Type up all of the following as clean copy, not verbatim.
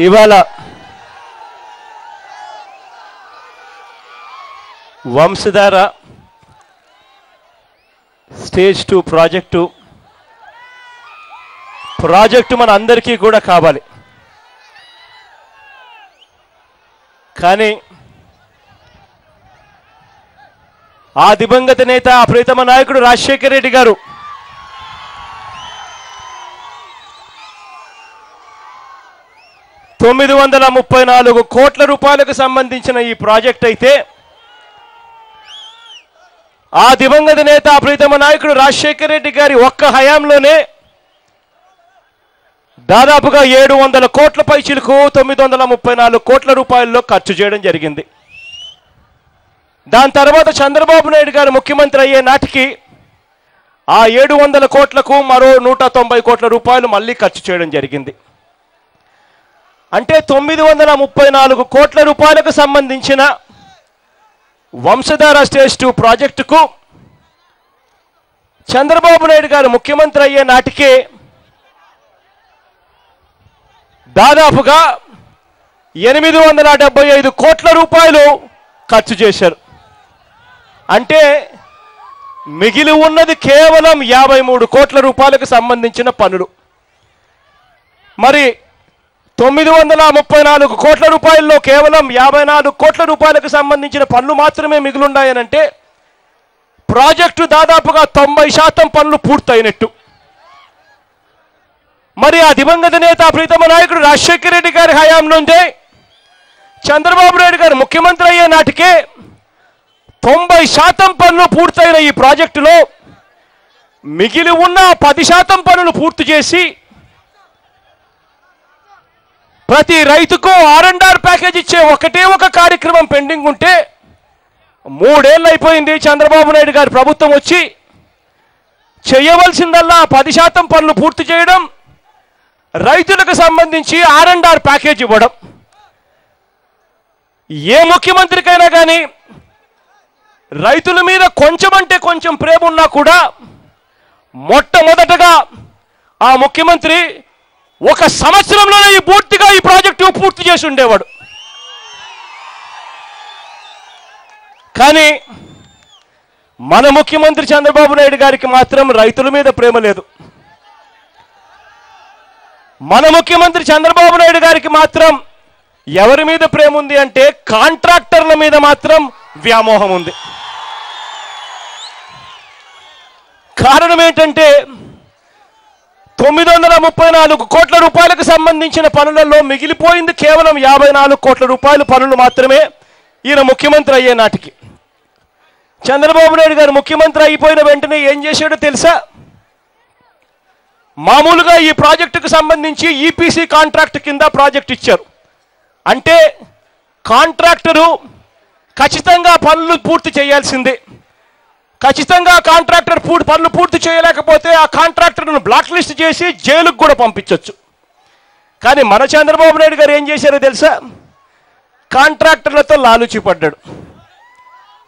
ఇవాళ Vamsadhara stage 2 project మన అందరికీ కూడా కావాలి. కానీ ఆ దివంగత నేత ఆ ప్రీతమ నాయకుడు రాజశేఖర రెడ్డి గారు ₹934 కోట్లకు సంబంధించిన ఈ ప్రాజెక్ట్ అయితే ఆ దివంగత నేత ఆ ప్రీతమ నాయకుడు రాజశేఖర రెడ్డి గారి ఒక్క హయాంలోనే దాదాపుగా 700 కోట్ల పైచిలకు ₹934 కోట్ల ఖర్చు చేయడం జరిగింది. దాని తర్వాత చంద్రబాబు నాయుడు గారు ముఖ్యమంత్రి అయ్యే నాటికి ఆ 700 కోట్లకు మరో ₹190 కోట్ల మళ్ళీ ఖర్చు చేయడం జరిగింది. అంటే ₹934 కోట్లకు సంబంధించిన వంశధార స్టేజ్ 2 ప్రాజెక్టుకు చంద్రబాబు నాయుడు గారు ముఖ్యమంత్రి అయ్యే నాటికే దాదాపుగా ₹875 కోట్ల ఖర్చు చేశారు. అంటే మిగిలి ఉన్నది కేవలం ₹53 కోట్లకు సంబంధించిన పనులు. మరి ₹934 కోట్ల కేవలం ₹54 కోట్లకు సంబంధించిన పనులు మాత్రమే మిగిలిన్నాయనంటే ప్రాజెక్టు దాదాపుగా 90% పనులు పూర్తయినట్టు. మరి ఆ దివంగత నేత ప్రీతమ నాయకుడు రాజశేఖర రెడ్డి గారి హయాం నుండే చంద్రబాబు నాయుడు గారు ముఖ్యమంత్రి అయ్యే నాటికే 90% పనులు పూర్తయిన ఈ ప్రాజెక్టులో మిగిలి ఉన్న 10% పనులు పూర్తి చేసి ప్రతి రైతుకు R&R ప్యాకేజ్ ఇచ్చే ఒకటే ఒక కార్యక్రమం పెండింగ్ ఉంటే 3 ఏళ్ళు అయిపోయింది చంద్రబాబు నాయుడు గారి ప్రభుత్వం వచ్చి. చేయవలసిందల్లా 10% పనులు పూర్తి చేయడం, రైతులకు సంబంధించి R&R ప్యాకేజ్ ఇవ్వడం. ఏ ముఖ్యమంత్రికైనా కానీ రైతుల మీద కొంచెం అంటే కొంచెం ప్రేమ ఉన్నా కూడా మొట్టమొదటగా ఆ ముఖ్యమంత్రి ఒక సంవత్సరంలోనే పూర్తిగా ఈ ప్రాజెక్టు పూర్తి చేసి ఉండేవాడు. కానీ మన ముఖ్యమంత్రి చంద్రబాబు నాయుడు గారికి మాత్రం రైతుల మీద ప్రేమ లేదు. మన ముఖ్యమంత్రి చంద్రబాబు నాయుడు గారికి మాత్రం ఎవరి మీద ప్రేమ ఉంది అంటే కాంట్రాక్టర్ల మీద మాత్రం వ్యామోహం ఉంది. కారణం ఏంటంటే ₹934 కోట్లకు సంబంధించిన పనులలో మిగిలిపోయింది కేవలం ₹54 కోట్ల పనులు మాత్రమే. ఈయన ముఖ్యమంత్రి అయ్యే నాటికి చంద్రబాబు నాయుడు గారు ముఖ్యమంత్రి అయిపోయిన వెంటనే ఏం చేశాడో తెలుసా? మామూలుగా ఈ ప్రాజెక్టుకు సంబంధించి EPC కాంట్రాక్ట్ కింద ప్రాజెక్ట్ ఇచ్చారు. అంటే కాంట్రాక్టరు ఖచ్చితంగా పనులు పూర్తి చేయాల్సిందే. ఖచ్చితంగా కాంట్రాక్టర్ పనులు పూర్తి చేయలేకపోతే ఆ కాంట్రాక్టర్ను బ్లాక్ లిస్ట్ చేసి జైలుకు కూడా పంపించవచ్చు. కానీ మన చంద్రబాబు నాయుడు గారు ఏం చేశారో తెలుసా? కాంట్రాక్టర్లతో లాలూచి పడ్డాడు.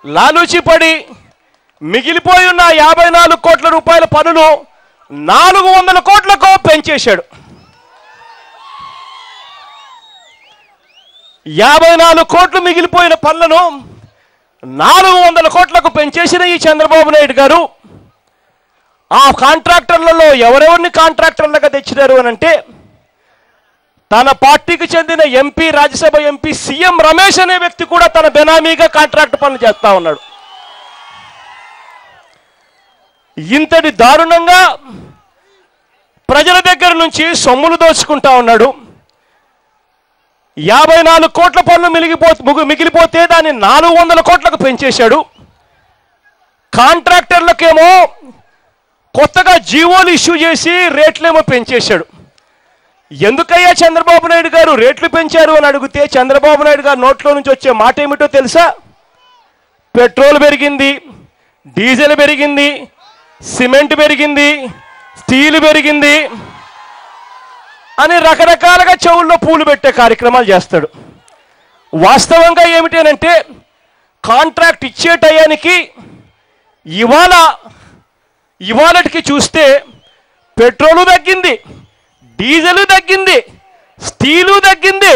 లాలూచి పడి మిగిలిపోయి ఉన్న ₹54 కోట్ల పనులు 400 కోట్లకు పెంచేశాడు. 54 కోట్లు మిగిలిపోయిన పనులను 400 కోట్లకు పెంచేసిన ఈ చంద్రబాబు నాయుడు గారు ఆ కాంట్రాక్టర్లలో ఎవరెవరిని కాంట్రాక్టర్లుగా తెచ్చినారు అని అంటే తన పార్టీకి చెందిన MP, Rajya Sabha MP CM Ramesh అనే వ్యక్తి కూడా తన బెనామీగా కాంట్రాక్ట్ పనులు చేస్తా ఉన్నాడు. ఇంతటి దారుణంగా ప్రజల దగ్గర నుంచి సొమ్ములు దోచుకుంటా ఉన్నాడు. 54 కోట్ల పనులు మిగిలిపోతే దాన్ని 400 కోట్లకు పెంచేశాడు. కాంట్రాక్టర్లకేమో కొత్తగా జీవోలు ఇష్యూ చేసి రేట్లేమో పెంచేశాడు. ఎందుకయ్యా చంద్రబాబు నాయుడు గారు రేట్లు పెంచారు అని అడిగితే చంద్రబాబు నాయుడు గారు నోట్లో నుంచి వచ్చే మాట ఏమిటో తెలుసా? పెట్రోల్ పెరిగింది, డీజిల్ పెరిగింది, సిమెంట్ పెరిగింది, స్టీల్ పెరిగింది అని రకరకాలుగా చెవుల్లో పూలు పెట్టే కార్యక్రమాలు చేస్తాడు. వాస్తవంగా ఏమిటి అంటే కాంట్రాక్ట్ ఇచ్చే టయానికి ఇవాళకి చూస్తే పెట్రోలు తగ్గింది, డీజిల్ తగ్గింది, స్టీలు తగ్గింది,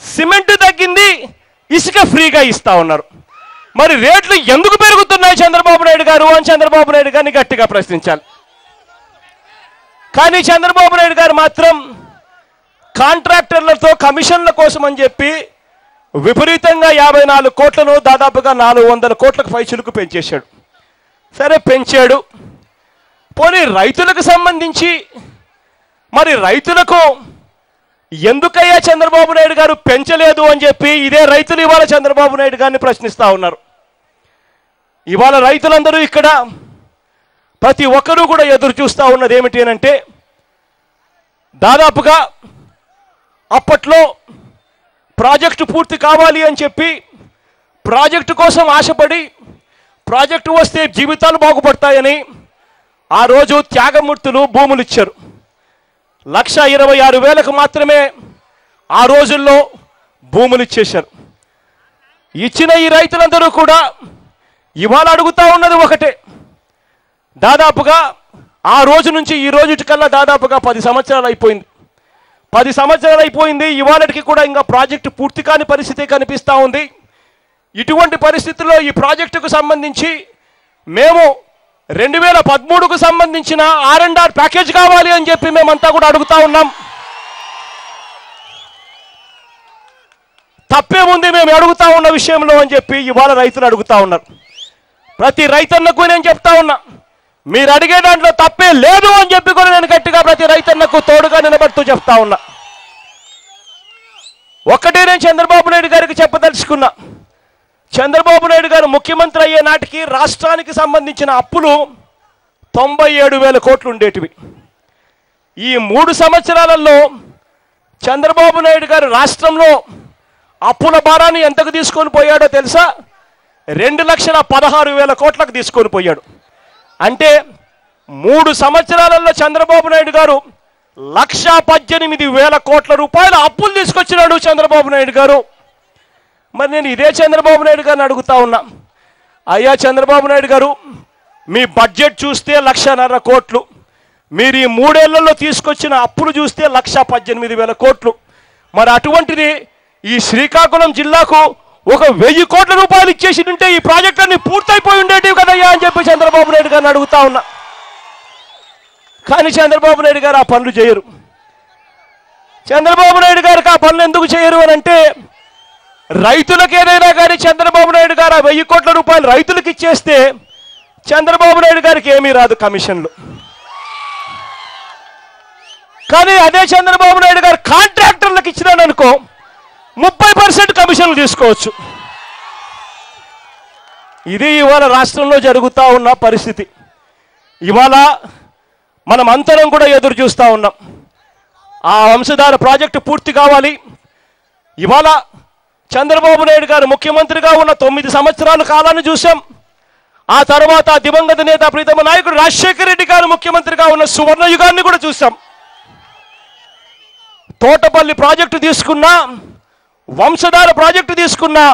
సిమెంట్ తగ్గింది, ఇసుక ఫ్రీగా ఇస్తా ఉన్నారు. మరి రేట్లు ఎందుకు పెరుగుతున్నాయి చంద్రబాబు నాయుడు గారు అని చంద్రబాబు నాయుడు గారిని గట్టిగా ప్రశ్నించాలి. కానీ చంద్రబాబు నాయుడు గారు మాత్రం కాంట్రాక్టర్లతో కమిషన్ల కోసం అని చెప్పి విపరీతంగా 54 కోట్లను దాదాపుగా 400 కోట్లకు పైచులకు పెంచేశాడు. సరే పెంచాడు, పోనీ రైతులకు సంబంధించి మరి రైతులకు ఎందుకయ్యా చంద్రబాబు నాయుడు గారు పెంచలేదు అని చెప్పి ఇదే రైతులు ఇవాళ చంద్రబాబు నాయుడు గారిని ప్రశ్నిస్తూ ఉన్నారు. ఇవాళ రైతులందరూ ఇక్కడ ప్రతి ఒక్కరూ కూడా ఎదురు చూస్తూ ఉన్నది ఏమిటి అంటే, దాదాపుగా అప్పట్లో ప్రాజెక్టు పూర్తి కావాలి అని చెప్పి ప్రాజెక్టు కోసం ఆశపడి ప్రాజెక్టు వస్తే జీవితాలు బాగుపడతాయని ఆ రోజు త్యాగమూర్తులు భూములు ఇచ్చారు. 1,26,000 మాత్రమే ఆ రోజుల్లో భూములు ఇచ్చేశారు. ఇచ్చిన ఈ రైతులందరూ కూడా ఇవాళ అడుగుతా ఉన్నది ఒకటే. దాదాపుగా ఆ రోజు నుంచి ఈ రోజుకల్లా దాదాపుగా 10 సంవత్సరాలు అయిపోయింది. 10 సంవత్సరాలు అయిపోయింది, ఇవాళకి కూడా ఇంకా ప్రాజెక్టు పూర్తి కాని పరిస్థితి కనిపిస్తూ ఉంది. ఇటువంటి పరిస్థితుల్లో ఈ ప్రాజెక్టుకు సంబంధించి మేము 2013కు సంబంధించిన R&R ప్యాకేజ్ కావాలి అని చెప్పి మేమంతా కూడా అడుగుతా ఉన్నాం. తప్పేముంది మేము అడుగుతా ఉన్న విషయంలో అని చెప్పి ఇవాళ రైతులు అడుగుతా ఉన్నారు. ప్రతి రైతన్నకు నేను చెప్తా ఉన్నా, మీరు అడిగే దాంట్లో తప్పే లేదు అని చెప్పి కూడా నేను గట్టిగా ప్రతి రైతన్నకు తోడుగా నిలబడుతూ చెప్తా ఉన్నా. ఒక్కటే నేను చంద్రబాబు నాయుడు గారికి చెప్పదలుచుకున్నా, చంద్రబాబు నాయుడు గారు ముఖ్యమంత్రి అయ్యే నాటికి రాష్ట్రానికి సంబంధించిన అప్పులు 97,000 కోట్లు ఉండేటివి. ఈ 3 సంవత్సరాలలో చంద్రబాబు నాయుడు గారు రాష్ట్రంలో అప్పుల భారాన్ని ఎంతకు తీసుకొని పోయాడో తెలుసా? 2,16,000 కోట్లకు తీసుకొని పోయాడు. అంటే 3 సంవత్సరాలలో చంద్రబాబు నాయుడు గారు 1,18,000 కోట్ల రూపాయల అప్పులు తీసుకొచ్చినాడు చంద్రబాబు నాయుడు గారు. మరి నేను ఇదే చంద్రబాబు నాయుడు గారిని అడుగుతా ఉన్నా, అయ్యా చంద్రబాబు నాయుడు గారు, మీ బడ్జెట్ చూస్తే 1,50,000 కోట్లు, మీరు ఈ 3 ఏళ్లలో తీసుకొచ్చిన అప్పులు చూస్తే 1,18,000 కోట్లు. మరి అటువంటిది ఈ శ్రీకాకుళం జిల్లాకు 1,000 కోట్ల రూపాయలు ఇచ్చేసి ఉంటే ఈ ప్రాజెక్టులన్నీ పూర్తయిపోయి ఉండేటివి కదయ్యా అని చెప్పి చంద్రబాబు నాయుడు గారిని అడుగుతా ఉన్నా. కానీ చంద్రబాబు నాయుడు గారు ఆ పనులు చేయరు. చంద్రబాబు నాయుడు గారికి ఆ పనులు ఎందుకు చేయరు అని అంటే, రైతులకు ఏదైనా కానీ చంద్రబాబు నాయుడు గారు 1,000 కోట్ల రూపాయలు రైతులకు ఇచ్చేస్తే చంద్రబాబు నాయుడు గారికి ఏమీ రాదు కమిషన్లు. కానీ అదే చంద్రబాబు నాయుడు గారు కాంట్రాక్టర్లకు ఇచ్చినాడు అనుకో, 30% కమిషన్లు తీసుకోవచ్చు. ఇది ఇవాళ రాష్ట్రంలో జరుగుతూ ఉన్న పరిస్థితి. ఇవాళ మనం అంతరం కూడా ఎదురు చూస్తూ ఉన్నాం. ఆ వంశధార ప్రాజెక్టు పూర్తి కావాలి. ఇవాళ చంద్రబాబు నాయుడు గారు ముఖ్యమంత్రిగా ఉన్న 9 సంవత్సరాల కాలాన్ని చూసాం. ఆ తర్వాత దివంగత నేత ప్రీతమ నాయకుడు రాజశేఖర రెడ్డి గారు ముఖ్యమంత్రిగా ఉన్న సువర్ణ యుగాన్ని కూడా చూసాం. తోటపల్లి ప్రాజెక్టు తీసుకున్నా, వంశధార ప్రాజెక్టు తీసుకున్నా,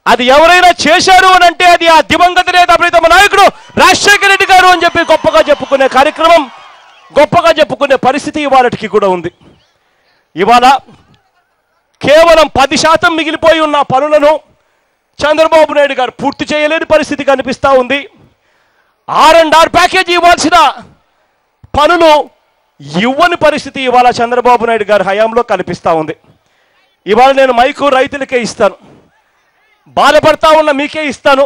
అది ఎవరైనా చేశారు అని అంటే అది ఆ దివంగత నేత ప్రీతమ నాయకుడు రాజశేఖర రెడ్డి గారు అని చెప్పి గొప్పగా చెప్పుకునే కార్యక్రమం, గొప్పగా చెప్పుకునే పరిస్థితి ఇవాళకి కూడా ఉంది. ఇవాళ కేవలం 10% మిగిలిపోయి ఉన్న పనులను చంద్రబాబు నాయుడు గారు పూర్తి చేయలేని పరిస్థితి కనిపిస్తూ ఉంది. R&R ప్యాకేజీ ఇవ్వాల్సిన పనులు ఇవ్వని పరిస్థితి ఇవాళ చంద్రబాబు నాయుడు గారి హయాంలో కనిపిస్తూ ఉంది. ఇవాళ నేను మైకు రైతులకే ఇస్తాను, బాధపడతా ఉన్న మీకే ఇస్తాను.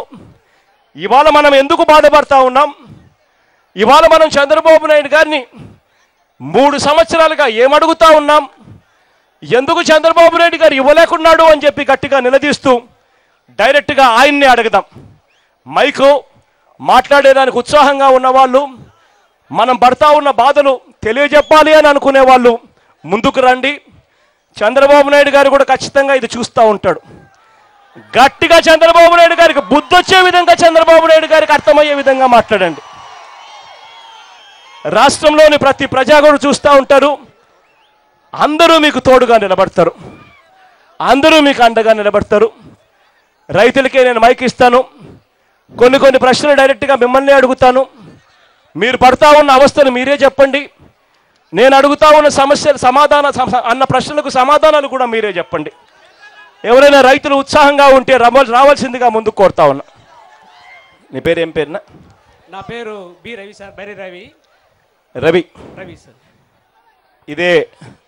ఇవాళ మనం ఎందుకు బాధపడతా ఉన్నాం? ఇవాళ మనం చంద్రబాబు నాయుడు గారిని 3 సంవత్సరాలుగా ఏమడుగుతా ఉన్నాం? ఎందుకు చంద్రబాబు నాయుడు గారు ఇవ్వలేకున్నాడు అని చెప్పి గట్టిగా నిలదీస్తూ డైరెక్ట్గా ఆయన్నే అడుగుదాం. మైకు మాట్లాడేదానికి ఉత్సాహంగా ఉన్నవాళ్ళు, మనం పడతా ఉన్న బాధలు తెలియజెప్పాలి అని అనుకునే వాళ్ళు ముందుకు రండి. చంద్రబాబు నాయుడు గారు కూడా ఖచ్చితంగా ఇది చూస్తూ ఉంటాడు. గట్టిగా చంద్రబాబు నాయుడు గారికి బుద్ధి వచ్చే విధంగా, చంద్రబాబు నాయుడు గారికి అర్థమయ్యే విధంగా మాట్లాడండి. రాష్ట్రంలోని ప్రతి ప్రజా కూడా చూస్తూ ఉంటారు. అందరూ మీకు తోడుగా నిలబడతారు, అందరూ మీకు అండగా నిలబడతారు. రైతులకే నేను మైక్ ఇస్తాను. కొన్ని ప్రశ్నలు డైరెక్ట్గా మిమ్మల్ని అడుగుతాను. మీరు పడతా ఉన్న అవస్థను మీరే చెప్పండి. నేను అడుగుతా ఉన్న సమస్య అన్న ప్రశ్నలకు సమాధానాలు కూడా మీరే చెప్పండి. ఎవరైనా రైతులు ఉత్సాహంగా ఉంటే రావాల్సిందిగా ముందుకు కోరుతా ఉన్నా. నీ పేరు ఏం పేరునా? నా పేరు బి రవి సార్, బరి రవి. రవి సార్. ఇదే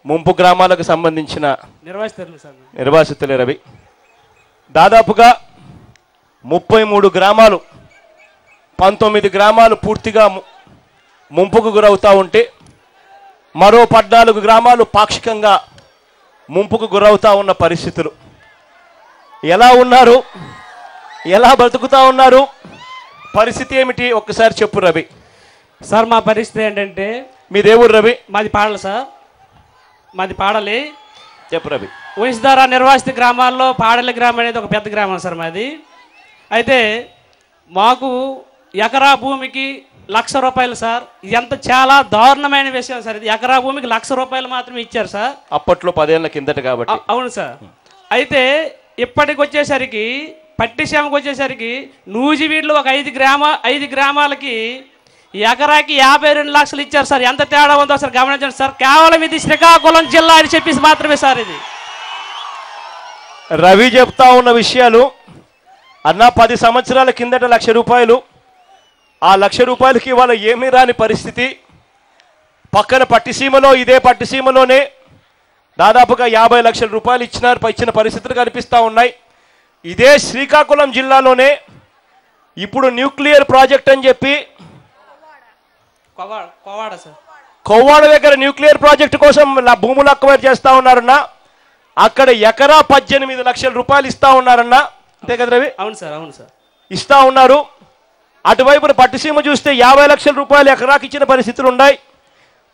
ముంపు గ్రామాలకు సంబంధించిన నిర్వాసితులే రవి. దాదాపుగా 33 గ్రామాలు, 19 గ్రామాలు పూర్తిగా ముంపుకు గురవుతూ ఉంటే మరో 14 గ్రామాలు పాక్షికంగా ముంపుకు గురవుతూ ఉన్న పరిస్థితులు. ఎలా ఉన్నారు, ఎలా బతుకుతా ఉన్నారు, పరిస్థితి ఏమిటి ఒక్కసారి చెప్పు రవి. సార్ మా పరిస్థితి ఏంటంటే, మీ దేవుడు రవి? మాది పాడలు సార్, మాది పాడలి. చెప్పు రవి. వంశధార నిర్వాసిత గ్రామాల్లో పాడలి గ్రామం అనేది ఒక పెద్ద గ్రామం సార్ మాది. అయితే మాకు ఎకరా భూమికి ₹1,00,000 సార్. ఎంత చాలా దారుణమైన విషయం సార్. ఇది ఎకరా భూమికి ₹1,00,000 మాత్రమే ఇచ్చారు సార్, అప్పట్లో 10 ఏళ్ల కిందట కాబట్టి. అవును సార్. అయితే ఇప్పటికి వచ్చేసరికి పట్టిసీమకు వచ్చేసరికి నూజివీడులో ఒక 5 గ్రామాలకి ఎకరాకి 52 లక్షలు ఇచ్చారు సార్. ఎంత తేడా ఉందో సార్ గమనించండి సార్. కేవలం ఇది శ్రీకాకుళం జిల్లా అని చెప్పేసి మాత్రమే సార్ ఇది. రవి చెప్తా ఉన్న విషయాలు అన్న 10 సంవత్సరాల కిందట ₹1,00,000, ఆ ₹1,00,000కి ఇవాళ ఏమీ రాని పరిస్థితి. పక్కన పట్టిసీమలో, ఇదే పట్టిసీమలోనే దాదాపుగా ₹50 లక్షలు ఇచ్చిన పరిస్థితులు కనిపిస్తూ ఉన్నాయి. ఇదే శ్రీకాకుళం జిల్లాలోనే ఇప్పుడు న్యూక్లియర్ ప్రాజెక్ట్ అని చెప్పి కొవ్వాడ దగ్గర న్యూక్లియర్ ప్రాజెక్టు కోసం భూములు అక్వైర్ చేస్తూ ఉన్నారన్నా. అక్కడ ఎకరా ₹18 లక్షలు ఇస్తా ఉన్నారన్నా. అంతే కదా రవి? అవును సార్, అవును సార్, ఇస్తా ఉన్నారు. అటువైపు పట్టిసీమ చూస్తే ₹50 లక్షలు ఎకరాకి ఇచ్చిన పరిస్థితులు ఉన్నాయి.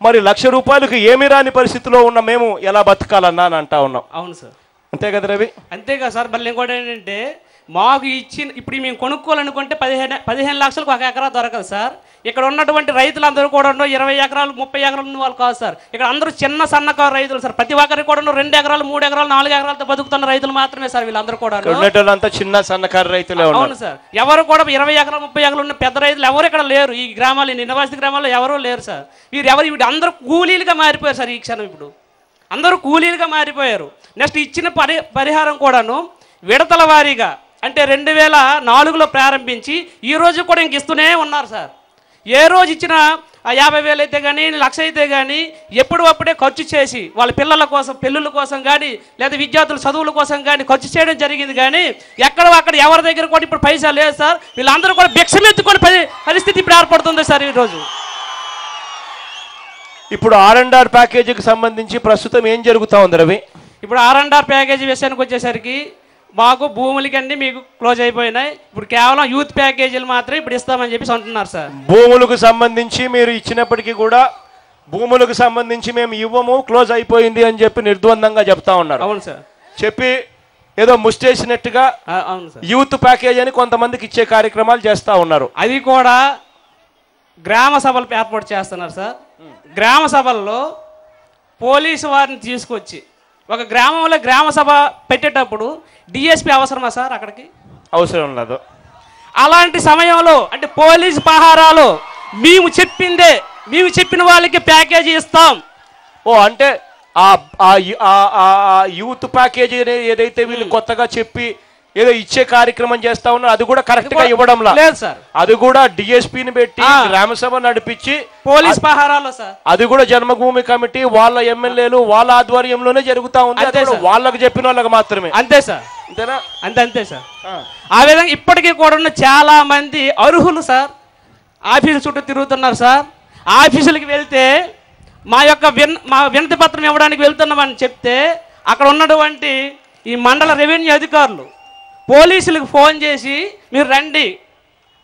మరి ₹1,00,000కి ఏమీ రాని పరిస్థితిలో ఉన్న మేము ఎలా బతకాలన్నా అని అంటా ఉన్నాం. అవును సార్, అంతే కదా రవి? అంతేగా సార్. మళ్ళీ ఇంకోటి ఏంటంటే, మాకు ఇప్పుడు మేము కొనుక్కోవాలనుకుంటే 15 లక్షలకు ఒక ఎకరా దొరకదు సార్. ఇక్కడ ఉన్నటువంటి రైతులందరూ కూడా 20 ఎకరాలు 30 ఎకరాలు ఉన్న వాళ్ళు కాదు సార్. ఇక్కడ అందరూ చిన్న సన్నకారు రైతులు సార్. ప్రతి ఒక్కరికి కూడా 2 ఎకరాలు 3 ఎకరాలు 4 ఎకరాలతో బతుకుతున్న రైతులు మాత్రమే సార్ వీళ్ళందరూ కూడా. చిన్న సన్నకారు రైతులే. అవును సార్. ఎవరు కూడా 20 ఎకరాలు 30 ఎకరాలు ఉన్న పెద్ద రైతులు ఎవరు ఇక్కడ లేరు. ఈ గ్రామాలు, నిర్వాసిత గ్రామాల్లో ఎవరూ లేరు సార్. వీరు అందరూ కూలీలుగా మారిపోయారు సార్. ఈ క్షణం ఇప్పుడు అందరూ కూలీలుగా మారిపోయారు. నెక్స్ట్ ఇచ్చిన పరిహారం కూడాను విడతల వారీగా, అంటే 2004లో ప్రారంభించి ఈ రోజు కూడా ఇంక ఇస్తూనే ఉన్నారు సార్. ఏ రోజు ఇచ్చిన 50,000 అయితే కానీ, 1,00,000 అయితే కానీ ఎప్పుడప్పుడే ఖర్చు చేసి వాళ్ళ పిల్లల కోసం, పెళ్ళిళ్ళ కోసం కానీ, లేదా విద్యార్థుల చదువుల కోసం కానీ ఖర్చు చేయడం జరిగింది. కానీ అక్కడ ఎవరి దగ్గర కూడా ఇప్పుడు పైసా లేదు సార్. వీళ్ళందరూ కూడా భిక్షమెత్తుకొని పరిస్థితి ఇప్పుడు ఏర్పడుతుంది సార్ ఈరోజు. ఇప్పుడు R&R ప్యాకేజీకి సంబంధించి ప్రస్తుతం ఏం జరుగుతూ ఉంది రవి? ఇప్పుడు R&R ప్యాకేజీ విషయానికి వచ్చేసరికి మాకు భూములకన్నీ మీకు క్లోజ్ అయిపోయినాయి. ఇప్పుడు కేవలం యూత్ ప్యాకేజీలు మాత్రం ఇప్పుడు ఇస్తామని చెప్పేసి అంటున్నారు సార్. భూములకు సంబంధించి మీరు ఇచ్చినప్పటికీ కూడా భూములకు సంబంధించి మేము ఇవ్వము, క్లోజ్ అయిపోయింది అని చెప్పి నిర్ద్వందంగా చెప్తా ఉన్నారు. అవును సార్. చెప్పి ఏదో ముస్టేసినట్టుగా యూత్ ప్యాకేజ్ అని కొంతమందికి ఇచ్చే కార్యక్రమాలు చేస్తూ ఉన్నారు. అది కూడా గ్రామ సభలు ఏర్పాటు చేస్తున్నారు సార్. గ్రామ సభల్లో పోలీసు వారిని తీసుకొచ్చి ఒక గ్రామంలో గ్రామ సభ పెట్టేటప్పుడు డిఎస్పీ అవసరమా సార్? అక్కడికి అవసరం లేదు. అలాంటి సమయంలో అంటే పోలీసు పహారాలు మేము చెప్పిన వాళ్ళకి ప్యాకేజీ ఇస్తాం. అంటే యూత్ ప్యాకేజీ ఏదైతే వీళ్ళు కొత్తగా చెప్పి ఏదో ఇచ్చే కార్యక్రమం చేస్తా ఉన్నారు, అది కూడా కరెక్ట్ గా ఇవ్వడం లేదు సార్. అది కూడా డిఎస్పీని పెట్టి గ్రామసభ నడిపించి పోలీస్ పహారాలు సార్. అది కూడా జన్మభూమి కమిటీ వాళ్ళ ఎమ్మెల్యేలు వాళ్ళ ఆధ్వర్యంలోనే జరుగుతా ఉంది. వాళ్ళకి చెప్పిన వాళ్ళకి మాత్రమే. అంతే సార్. అంతేనా? అంతే సార్. ఆ విధంగా ఇప్పటికీ కూడా ఉన్న చాలా మంది అర్హులు సార్ ఆఫీసు చుట్టూ తిరుగుతున్నారు సార్. ఆఫీసులకి వెళ్తే మా వినతి పత్రం ఇవ్వడానికి వెళ్తున్నామని చెప్తే అక్కడ ఉన్నటువంటి ఈ మండల రెవెన్యూ అధికారులు పోలీసులకు ఫోన్ చేసి మీరు రండి.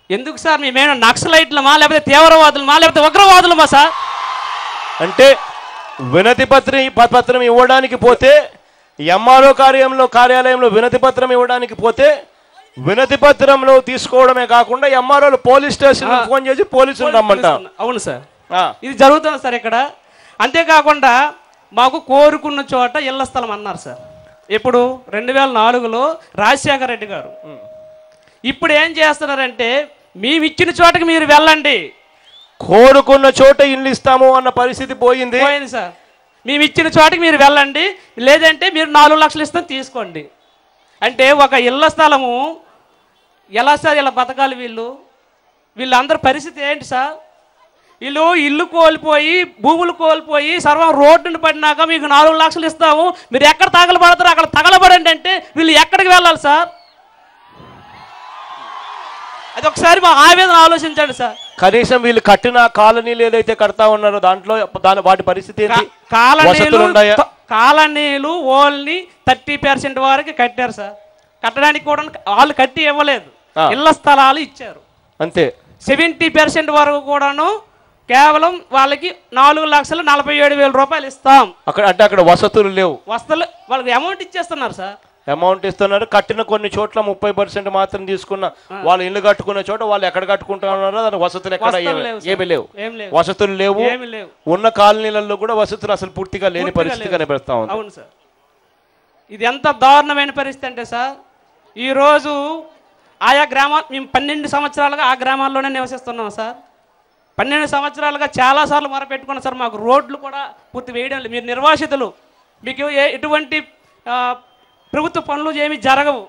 ఎందుకు సార్? మేమేమైనా నక్సలైట్లమా, లేకపోతే తీవ్రవాదులమా, లేకపోతే ఉగ్రవాదులమా సార్? అంటే వినతి పత్రం ఇవ్వడానికి పోతే ఎంఆర్ఓ కార్యాలయంలో వినతి పత్రం ఇవ్వడానికి పోతే వినతి పత్రంలో తీసుకోవడమే కాకుండా ఎంఆర్ఓలు పోలీస్ స్టేషన్ ఫోన్ చేసి పోలీసులు రమ్మంటారు. అవును సార్, ఇది జరుగుతుంది సార్ ఇక్కడ. అంతేకాకుండా మాకు కోరుకున్న చోట ఇళ్ల స్థలం అన్నారు సార్. ఇప్పుడు 2004లో రాజశేఖర రెడ్డి గారు. ఇప్పుడు ఏం చేస్తున్నారంటే మేము ఇచ్చిన చోటకి మీరు వెళ్ళండి, కోరుకున్న చోట ఇల్లు ఇస్తాము అన్న పరిస్థితి పోయింది. సార్. మేము ఇచ్చిన చోటకి మీరు వెళ్ళండి, లేదంటే మీరు 4 లక్షలు ఇస్తాం తీసుకోండి అంటే ఒక ఇళ్ల స్థలము ఎలా సార్ ఇలా బతకాలి? వీళ్ళందరి పరిస్థితి ఏంటి సార్? వీళ్ళు ఇల్లు కోల్పోయి భూములు కోల్పోయి సర్వం రోడ్డును పడినాక మీకు 4 లక్షలు ఇస్తాము, మీరు ఎక్కడ తగలబడతారో అక్కడ తగలబడండి అంటే వీళ్ళు ఎక్కడికి వెళ్ళాలి సార్? అది ఒకసారి మా ఆవేదన ఆలోచించండి సార్. కనీసం వీళ్ళు కట్టిన కాలనీలు ఏదైతే కడతా ఉన్నారో దాంట్లో వాటి పరిస్థితి ఏంటి? కాలనీలు ఓన్లీ 30% వరకు కట్టారు సార్. కట్టడానికి కూడా వాళ్ళు కట్టి ఇవ్వలేదు, ఇళ్ల స్థలాలు ఇచ్చారు అంతే. 70% వరకు కూడాను కేవలం వాళ్ళకి 4,47,000 రూపాయలు ఇస్తాం. అక్కడ వసతులు లేవు, వసతులు వాళ్ళకి అమౌంట్ ఇచ్చేస్తున్నారు సార్. అమౌంట్ ఇస్తున్నారు. కట్టిన కొన్ని చోట్ల 30% మాత్రం తీసుకున్న వాళ్ళు ఇల్లు కట్టుకున్న చోట వాళ్ళు ఎక్కడ కట్టుకుంటున్నారో దాని వసతులు ఎక్కడ ఏమీ లేవు, వసతులు లేవు. ఉన్న కాలనీలలో కూడా వసతులు అసలు పూర్తిగా లేని పరిస్థితి కనిపిస్తా ఉంది. అవును సార్, ఇది ఎంత దారుణమైన పరిస్థితి అంటే సార్, ఈరోజు ఆయా గ్రామాలు మేము 12 సంవత్సరాలుగా ఆ గ్రామాల్లోనే నివసిస్తున్నాం సార్. 12 సంవత్సరాలుగా చాలాసార్లు మొరపెట్టుకున్నాం సార్, మాకు రోడ్లు కూడా పూర్తి వేయడం లేదు. మీరు నిర్వాసితులు, మీకు ఎటువంటి ప్రభుత్వ పనులు ఏమి జరగవు,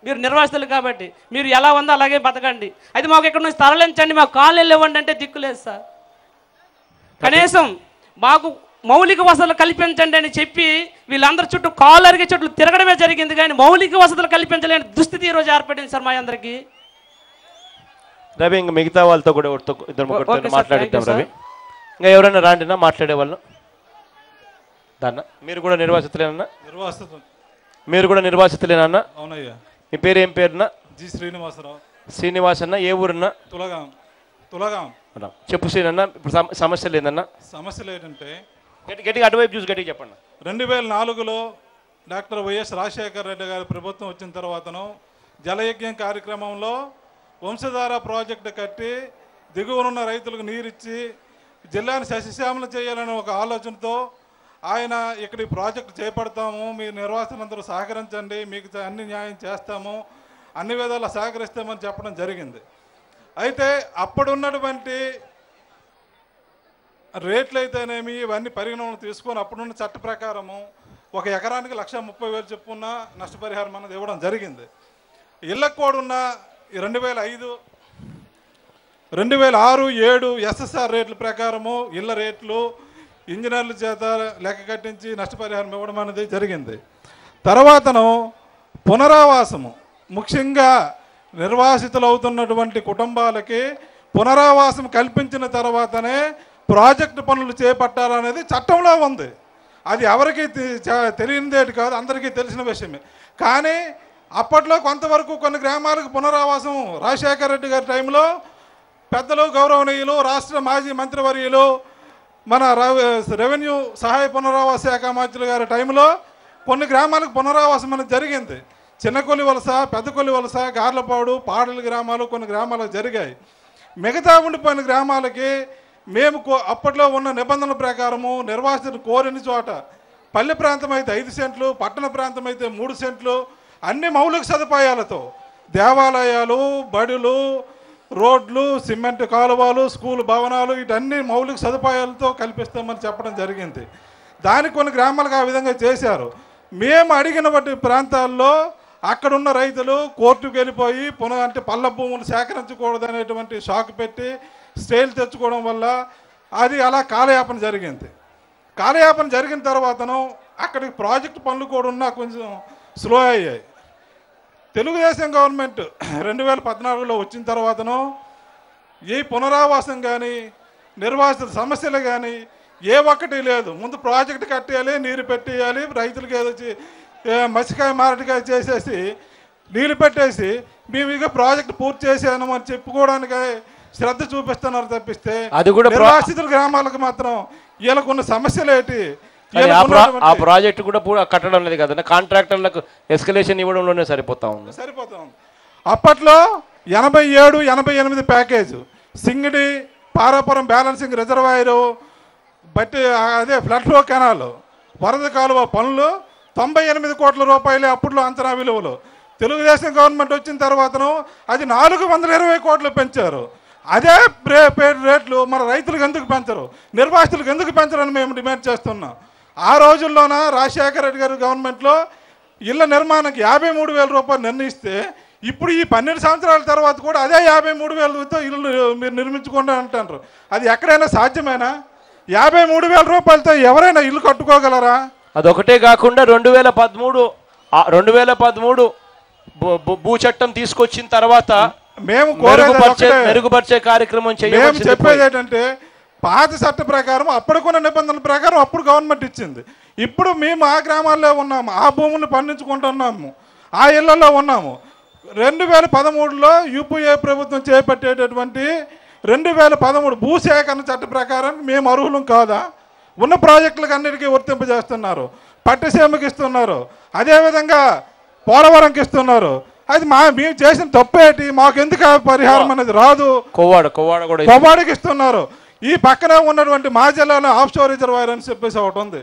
మీరు నిర్వాసితులు కాబట్టి మీరు ఎలా ఉందో అలాగే బతకండి. అయితే మాకు ఇక్కడ నుంచి తరలించండి, మాకు కాలనీలు ఇవ్వండి అంటే దిక్కులేదు సార్. కనీసం మాకు మౌలిక వసతులు కల్పించండి అని చెప్పి వీళ్ళందరి చుట్టూ కాలరిగే చుట్టూ తిరగడమే జరిగింది, కానీ మౌలిక వసతులు కల్పించలేని దుస్థితి ఈరోజు ఏర్పడింది సార్ మా అందరికీ. రవి, ఇంకా మిగతా వాళ్ళతో కూడా ఇద్దరు ముగ్గురితో మాట్లాడిద్దాం. రవి, ఇంకా ఎవరైనా రాండినా మాట్లాడే వాళ్ళు దాన్న. మీరు కూడా నిర్వాసితులేనన్నా? మీరు కూడా నిర్వాసితులేనన్నా? అవునయ్యా. మీ పేరు ఏం పేరున్నా? జి శ్రీనివాసరావు. శ్రీనివాస్ అన్న, ఏ ఊరున్నా? తులగాం. చెప్పు శ్రీనన్న, ఇప్పుడు సమస్య లేదన్నా? సమస్యలు ఏంటంటే గట్టిగా అటువైపు చూసి గట్టిగా చెప్పండి. 2004లో డాక్టర్ వైఎస్ రాజశేఖర రెడ్డి గారి ప్రభుత్వం వచ్చిన తర్వాతను జలయజ్ఞం కార్యక్రమంలో వంశధార ప్రాజెక్టు కట్టి దిగువనున్న రైతులకు నీరిచ్చి జిల్లాను సస్యశ్యామలం చేయాలనే ఒక ఆలోచనతో ఆయన ఇక్కడ ఈ ప్రాజెక్టు చేపడతాము, మీ నిర్వాసులందరూ సహకరించండి, మీకు అన్ని న్యాయం చేస్తాము, అన్ని విధాలా సహకరిస్తామని చెప్పడం జరిగింది. అయితే అప్పుడున్నటువంటి రేట్లు అయితేనేమి ఇవన్నీ పరిగణనలు తీసుకొని అప్పుడున్న చట్ట ప్రకారము ఒక ఎకరానికి 1,30,000 చొప్పున నష్టపరిహారం అనేది ఇవ్వడం జరిగింది. ఇళ్ళకు కూడా ఉన్న 2005, 2006, 2007 ఎస్ఎస్ఆర్ రేట్ల ప్రకారము ఇళ్ళ రేట్లు ఇంజనీర్ల చేత లెక్క కట్టించి నష్టపరిహారం ఇవ్వడం అనేది జరిగింది. తర్వాతను పునరావాసము, ముఖ్యంగా నిర్వాసితులు అవుతున్నటువంటి కుటుంబాలకి పునరావాసం కల్పించిన తర్వాతనే ప్రాజెక్టు పనులు చేపట్టాలనేది చట్టంలో ఉంది. అది ఎవరికి తెలియనిదేటి కాదు, అందరికీ తెలిసిన విషయమే. కానీ అప్పట్లో కొంతవరకు కొన్ని గ్రామాలకు పునరావాసం రాజశేఖర రెడ్డి గారి టైంలో పెద్దలు గౌరవనీయులు రాష్ట్ర మాజీ మంత్రివర్యులు మన రెవెన్యూ సహాయ పునరావాస శాఖ మంత్రులు గారి టైంలో కొన్ని గ్రామాలకు పునరావాసం అనేది జరిగింది. చిన్నకొల్లి వలస, పెద్దకొల్లి వలస, గార్లపాడు, పాడల గ్రామాలు కొన్ని గ్రామాలకు జరిగాయి. మిగతా ఉండిపోయిన గ్రామాలకి మేము అప్పట్లో ఉన్న నిబంధనల ప్రకారము నిర్వాసితులు కోరిన చోట పల్లె ప్రాంతం అయితే 5 సెంట్లు, పట్టణ ప్రాంతం అయితే 3 సెంట్లు అన్ని మౌలిక సదుపాయాలతో దేవాలయాలు, బడులు, రోడ్లు, సిమెంట్ కాలువలు, స్కూల్ భవనాలు వీటన్ని మౌలిక సదుపాయాలతో కల్పిస్తామని చెప్పడం జరిగింది. దానికి కొన్ని గ్రామాలకు ఆ విధంగా చేశారు. మేము అడిగిన వాటి ప్రాంతాల్లో అక్కడున్న రైతులు కోర్టుకు వెళ్ళిపోయి అంటే పల్ల భూములు సేకరించకూడదనేటువంటి షాక్ పెట్టి స్టేలు తెచ్చుకోవడం వల్ల అది అలా కాలయాపన జరిగింది. కాలయాపన జరిగిన తర్వాతను అక్కడికి ప్రాజెక్టు పనులు కూడా ఉన్నా కొంచెం స్లో అయ్యాయి. తెలుగుదేశం గవర్నమెంట్ 2014లో వచ్చిన తర్వాతను ఈ పునరావాసం కానీ నిర్వాసిత సమస్యలు కానీ ఏ ఒక్కటి లేదు. ముందు ప్రాజెక్టు కట్టేయాలి, నీరు పెట్టేయాలి, రైతులకి ఏదో మసికాయ మారటికాయ చేసేసి నీళ్ళు పెట్టేసి మేము ఇక ప్రాజెక్టు పూర్తి చేసాను అని చెప్పుకోవడానికి శ్రద్ధ చూపిస్తున్నారు తప్పిస్తే అది కూడా నిర్వాసితుల గ్రామాలకు మాత్రం వీళ్ళకున్న సమస్యలు ఏంటి? ఆ ప్రాజెక్టు కూడా కట్టడం లేదు కదా, కాంట్రాక్టర్లకు ఎస్కలేషన్ ఇవ్వడంలోనే సరిపోతా ఉంది. అప్పట్లో 87, 88 ప్యాకేజ్ సింగిడి పారాపురం బ్యాలెన్సింగ్ రిజర్వాయరు బట్టి అదే ఫ్లడ్ ఫ్లో కెనాల్ వరద కాలువ పనులు 98 కోట్ల రూపాయలే అప్పట్లో అంచనా విలువలు. తెలుగుదేశం గవర్నమెంట్ వచ్చిన తర్వాతను అది 420 కోట్లు పెంచారు. అదే రేట్లు మన రైతులకు ఎందుకు పెంచరు, నిర్వాసితులకు ఎందుకు పెంచరని మేము డిమాండ్ చేస్తున్నాం. ఆ రోజుల్లోన రాజశేఖర రెడ్డి గారి గవర్నమెంట్లో ఇళ్ల నిర్మాణానికి 53,000 రూపాయలు నిర్ణయిస్తే ఇప్పుడు ఈ 12 సంవత్సరాల తర్వాత కూడా అదే 53,000తో ఇల్లు మీరు నిర్మించుకోండి అంటారు. అది ఎక్కడైనా సాధ్యమేనా? 53,000 రూపాయలతో ఎవరైనా ఇల్లు కట్టుకోగలరా? అదొకటే కాకుండా 2013 భూ చట్టం తీసుకొచ్చిన తర్వాత మేము మెరుగుపరిచే కార్యక్రమం మేము చెప్పేది ఏంటంటే పాత చట్ట ప్రకారం అప్పటికున్న నిబంధనల ప్రకారం అప్పుడు గవర్నమెంట్ ఇచ్చింది. ఇప్పుడు మేము ఆ గ్రామాల్లో ఉన్నాము, ఆ భూములను పండించుకుంటున్నాము, ఆ ఇళ్లలో ఉన్నాము. 2013లో యూపీఏ ప్రభుత్వం చేపట్టేటటువంటి 2013 భూసేకరణ చట్ట ప్రకారం మేము అర్హులం కాదా? ఉన్న ప్రాజెక్టులకు అన్నిటికీ వర్తింపజేస్తున్నారు, పట్టిసీమకి ఇస్తున్నారు, అదేవిధంగా పోలవరంకి ఇస్తున్నారు. అది మేము చేసిన తప్పేటి, మాకు ఎందుకు పరిహారం అనేది రాదు. కొవ్వాడికి ఇస్తున్నారు. ఈ పక్కన ఉన్నటువంటి మా జిల్లాలో ఆఫ్ షోర్ రిజర్వాయర్ అని చెప్పేసి ఒకటి ఉంది,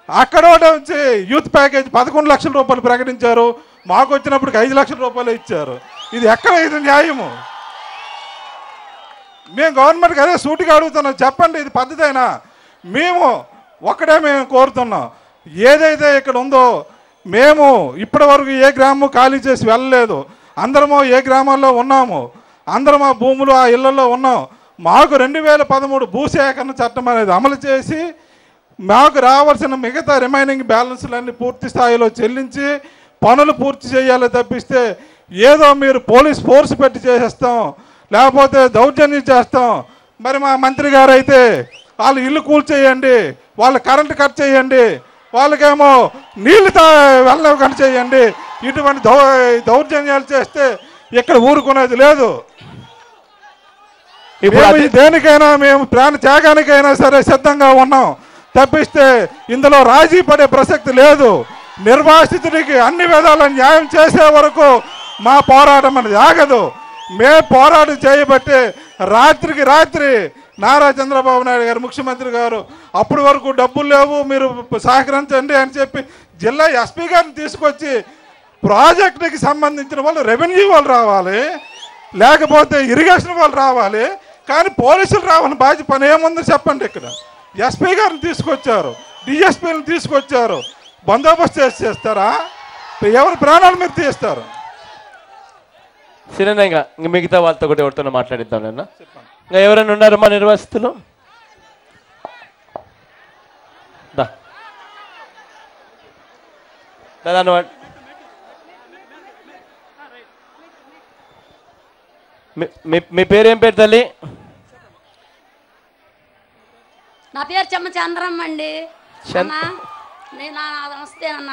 అక్కడ వచ్చి యూత్ ప్యాకేజ్ 11 లక్షల రూపాయలు ప్రకటించారు, మాకు వచ్చినప్పటికి 5 లక్షల రూపాయలు ఇచ్చారు. ఇది ఎక్కడ ఇది న్యాయము? మేము గవర్నమెంట్కి అదే సూటిగా అడుగుతున్నాం, చెప్పండి ఇది పద్ధతేనా? మేము కోరుతున్నాం, ఏదైతే ఇక్కడ ఉందో మేము ఇప్పటి వరకు ఏ గ్రామం ఖాళీ చేసి వెళ్ళలేదు, అందరము ఏ గ్రామాల్లో ఉన్నాము, అందరం ఆ భూములు ఆ ఇళ్లలో ఉన్నాం. మాకు 2013 భూసేకరణ చట్టం అనేది అమలు చేసి మాకు రావాల్సిన మిగతా రిమైనింగ్ బ్యాలెన్స్లన్నీ పూర్తి స్థాయిలో చెల్లించి పనులు పూర్తి చేయాలి తప్పిస్తే ఏదో మీరు పోలీస్ ఫోర్స్ పెట్టి చేసేస్తాం, లేకపోతే దౌర్జన్యం చేస్తాం. మరి మా మంత్రి గారు అయితే వాళ్ళు ఇల్లు కూల్చేయండి, వాళ్ళు కరెంటు కట్ చేయండి, వాళ్ళకేమో నీళ్లు వెళ్ళవు కట్ చేయండి, ఇటువంటి దౌర్జన్యాలు చేస్తే ఇక్కడ ఊరుకునేది లేదు. ఇప్పుడు దేనికైనా మేము ప్రాణ త్యాగానికైనా సరే సిద్ధంగా ఉన్నాం తప్పిస్తే ఇందులో రాజీ పడే ప్రసక్తి లేదు. నిర్వాసితుడికి అన్ని విధాల న్యాయం చేసే వరకు మా పోరాటం అనేది ఆగదు. మేము పోరాటం చేయబట్టి రాత్రికి రాత్రి నారా చంద్రబాబు నాయుడు గారు ముఖ్యమంత్రి గారు అప్పటి వరకు డబ్బులు లేవు మీరు సహకరించండి అని చెప్పి జిల్లా ఎస్పీ గారిని తీసుకొచ్చి ప్రాజెక్టుకి సంబంధించిన వాళ్ళు రెవెన్యూ వాళ్ళు రావాలి, లేకపోతే ఇరిగేషన్ వాళ్ళు రావాలి, కానీ పోలీసులు రావాలని బాధ్యత పని ఏముందో చెప్పండి. ఇక్కడ ఎస్పీ గారిని తీసుకొచ్చారు, డిఎస్పీని తీసుకొచ్చారు, బందోబస్తు చేస్తారా? ఎవరి ప్రాణాలు మీరు తీస్తారు? సిరంగా మిగతా వాళ్ళతో కూడా ఎవరితో మాట్లాడిద్దాం నిన్న. ఇంకా ఎవరైనా ఉన్నారు మా నిర్వాసితులు? మీ పేరేం పేరు తల్లి? నా పేరు చంద్రమ్మ అండి. నమస్తే అన్న.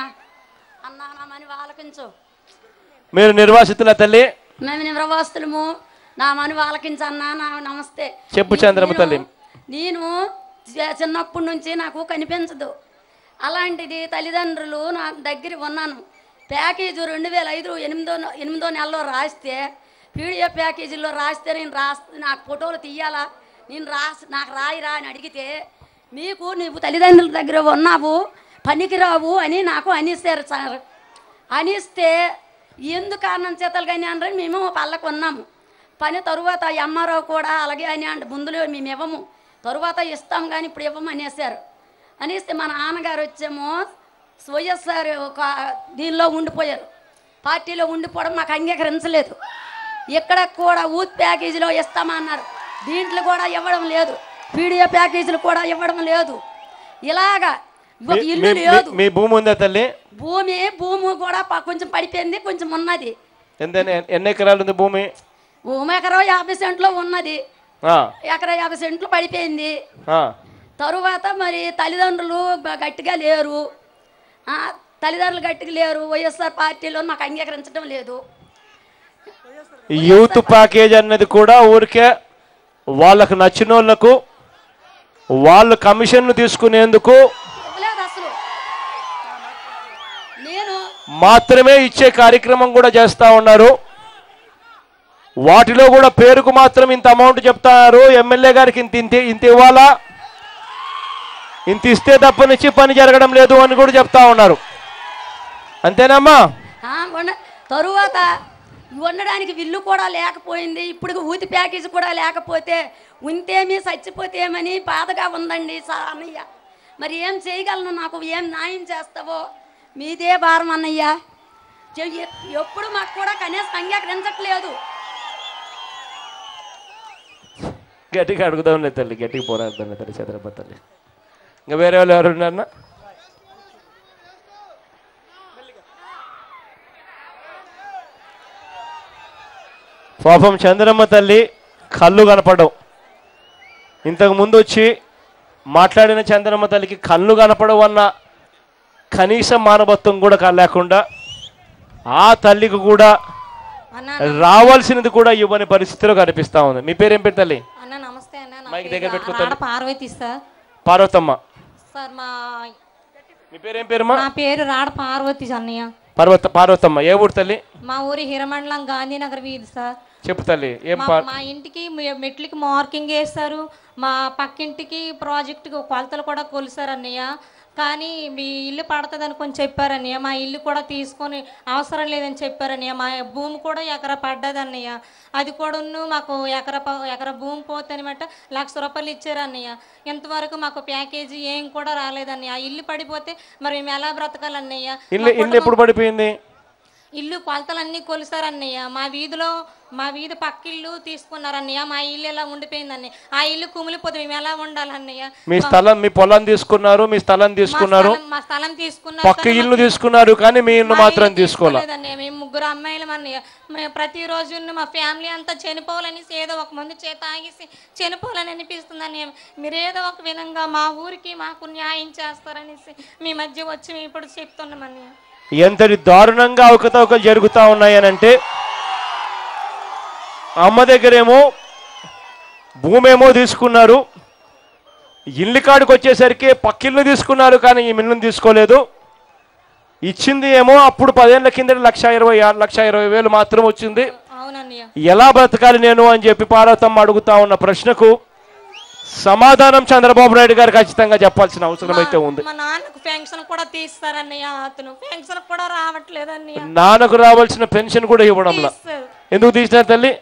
అన్న నా మని ఆలకించు. మీరు నిర్వాసితుల తల్లి? మేము నిర్వాసితులము. నా మని ఆలకించు అన్న. నమస్తే. చెప్పు చంద్రమ్మ తల్లి. నేను చిన్నప్పటి నుంచి నాకు కనిపించదు, అలాంటిది తల్లిదండ్రులు నా దగ్గర ఉన్నాను. ప్యాకేజీ 2005 8వ నెలలో రాస్తే పీడిఎఫ్ ప్యాకేజీలో రాస్తే నేను నాకు ఫోటోలు తీయాలా, నేను నాకు రాయిరా అని అడిగితే మీకు నీవు తల్లిదండ్రుల దగ్గర ఉన్నావు పనికిరావు అని నాకు అనిస్తారు సార్. అనిస్తే ఎందుకు కారణం చేతలు కానీ అనరని మేము పళ్ళకు ఉన్నాము. పని తరువాత ఎంఆర్ఓ కూడా అలాగే అని అంటే ముందులో మేము ఇవ్వము, తరువాత ఇస్తాం కానీ ఇప్పుడు ఇవ్వము అనేసారు. అనేస్తే మా నాన్నగారు వచ్చేమో వైఎస్ఆర్ ఒక దీనిలో ఉండిపోయారు, పార్టీలో ఉండిపోవడం మాకు అంగీకరించలేదు. ఇక్కడ కూడా యూత్ ప్యాకేజీలో ఇస్తామన్నారు, దీంట్లో కూడా ఇవ్వడం లేదు, పీడిఎఫ్ ప్యాకేజీలు కూడా ఇవ్వడం లేదు. ఇలాగా ఒక ఇల్లు లేదు. మీ భూమి ఉందా తల్లి? భూమి కూడా కొంచెం పడిపోయింది, కొంచెం ఉన్నది. ఎన్ని ఎకరాలు ఉంది భూమి? భూమి ఎకరా 50 సెంట్లో ఉన్నది, ఎకరా 50 సెంట్లు పడిపోయింది. తరువాత మరి తల్లిదండ్రులు గట్టిగా లేరు, వైఎస్ఆర్ పార్టీలో మాకు అంగీకరించడం లేదు. యూత్ ప్యాకేజ్ అన్నది కూడా ఊరికే వాళ్ళకు నచ్చిన వాళ్ళకు వాళ్ళు కమిషన్లు తీసుకునేందుకు మాత్రమే ఇచ్చే కార్యక్రమం కూడా చేస్తా ఉన్నారు. వాటిలో కూడా పేరుకు మాత్రం ఇంత అమౌంట్ చెప్తున్నారు. ఎమ్మెల్యే గారికి ఇంత ఇవ్వాలా, ఇంత ఇస్తే తప్పనిచ్చి పని జరగడం లేదు అని కూడా చెప్తా ఉన్నారు. అంతేనమ్మా? తరువాత ఉండడానికి ఇల్లు కూడా లేకపోయింది. ఇప్పుడు ఊతి ప్యాకేజీ కూడా లేకపోతే ఉంటేమి చచ్చిపోతేమని బాధగా ఉందండి సార్ అన్నయ్య. మరి ఏం చేయగలను, నాకు ఏం న్యాయం చేస్తావో మీదే భారం అన్నయ్య. ఎప్పుడు మాకు కూడా కనీసం అంగీకరించట్లేదు. గట్టిగా అడుగుదాం లేదు తల్లి, గట్టిగా పోరాడుతాను తల్లి చంద్రబాబు తల్లి. ఇంకా వేరే వాళ్ళు ఎవరు ఉన్నారన్నా? పాపం చంద్రమ్మ తల్లి కళ్ళు కనపడవు. ఇంతకు ముందు వచ్చి మాట్లాడిన చంద్రమ్మ తల్లికి కళ్ళు కనపడవు అన్న కనీసం మానవత్వం కూడా లేకుండా ఆ తల్లికి కూడా రావాల్సినది కూడా ఇవ్వని పరిస్థితిలో కనిపిస్తా ఉంది. మీ పేరు ఏం పేరు తల్లి? అన్న నమస్తే అన్న. మైక్ దగ్గర పెట్టుకుంటాను. పార్వతి సార్. పార్వతమ్మ సార్ మీ పేరు ఏం పేరుమా? నా పేరు రాడ పార్వతి అన్నయ్య. పార్వతమ్మ ఏ ఊరు తల్లి? మా ఊరి హిరమండలం గాంధీనగర్ వీధి సార్. చెప్పు తల్లి. ఏం మా ఇంటికి మెట్లకి మార్కింగ్ వేస్తారు, మా పక్కింటికి ప్రాజెక్టుకి కొలతలు కూడా కొలిసారు అన్నయ్య. కానీ మీ ఇల్లు పడుతుంది అనుకొని చెప్పారన్నయ్య. మా ఇల్లు కూడా తీసుకొని అవసరం లేదని చెప్పారన్నయ్య. మా భూమి కూడా ఎకరా పడ్డదన్నయ్య. అది కూడా మాకు ఎకరా భూమి పోతేనమాట ₹1,00,000 ఇచ్చారన్నయ్య. ఇంతవరకు మాకు ప్యాకేజీ ఏం కూడా రాలేదన్నయ్య. ఆ ఇల్లు పడిపోతే మరి మేము ఎలా బ్రతకాలన్నయ్య? ఇల్లు ఎప్పుడు పడిపోయింది? ఇల్లు కొలతలన్నీ కొలిసారన్నయ్య. మా వీధి పక్కిల్లు తీసుకున్నారన్నయ్య. మా ఇల్లు ఎలా ఉండిపోయిందన్నయ్య. ఆ ఇల్లు కుమిలిపోతే మేము ఎలా ఉండాలన్నయ్య? మీ పొలం తీసుకున్నారు, మీ స్థలం తీసుకున్నారు, మా స్థలం తీసుకున్నారు, పక్క ఇల్లు తీసుకున్నారు, కానీ మీ ఇల్లు మాత్రం తీసుకోలేదన్నయ్య. మేము 3 అమ్మాయిలం అన్నయ్య. మేము ప్రతిరోజు మా ఫ్యామిలీ అంతా చనిపోవాలనేసి ఏదో ఒక మంది చేత ఆగేసి చనిపోవాలని అనిపిస్తుంది అన్నయ్య. మీరు ఏదో ఒక విధంగా మా ఊరికి మాకు న్యాయం చేస్తారనేసి మీ మధ్య వచ్చి మేము ఇప్పుడు చెప్తున్నాం అన్నయ్య. ఎంతటి దారుణంగా అవకతవకలు జరుగుతూ ఉన్నాయనంటే, అమ్మ దగ్గరేమో భూమి ఏమో తీసుకున్నారు, ఇల్లు కాడికి వచ్చేసరికి పక్కిల్లు తీసుకున్నారు, కానీ ఈ మిల్లును తీసుకోలేదు. ఇచ్చింది ఏమో అప్పుడు 10 ఏళ్ల కింద 1,20,000 మాత్రం వచ్చింది. ఎలా బ్రతకాలి నేను అని చెప్పి పార్వతమ్మ అడుగుతా ఉన్న ప్రశ్నకు సమాధానం చంద్రబాబు నాయుడు గారు ఖచ్చితంగా చెప్పాల్సిన అవసరం అయితే ఉంది. మా నాన్నకు పెన్షన్ కూడా తీస్తారన్నయ్య. అతను పెన్షన్ కూడా రావట్లేదన్నయ్య. నాన్నకు రావాల్సిన పెన్షన్ కూడా ఇవ్వడంలా. ఎందుకు తీసినారు తల్లి?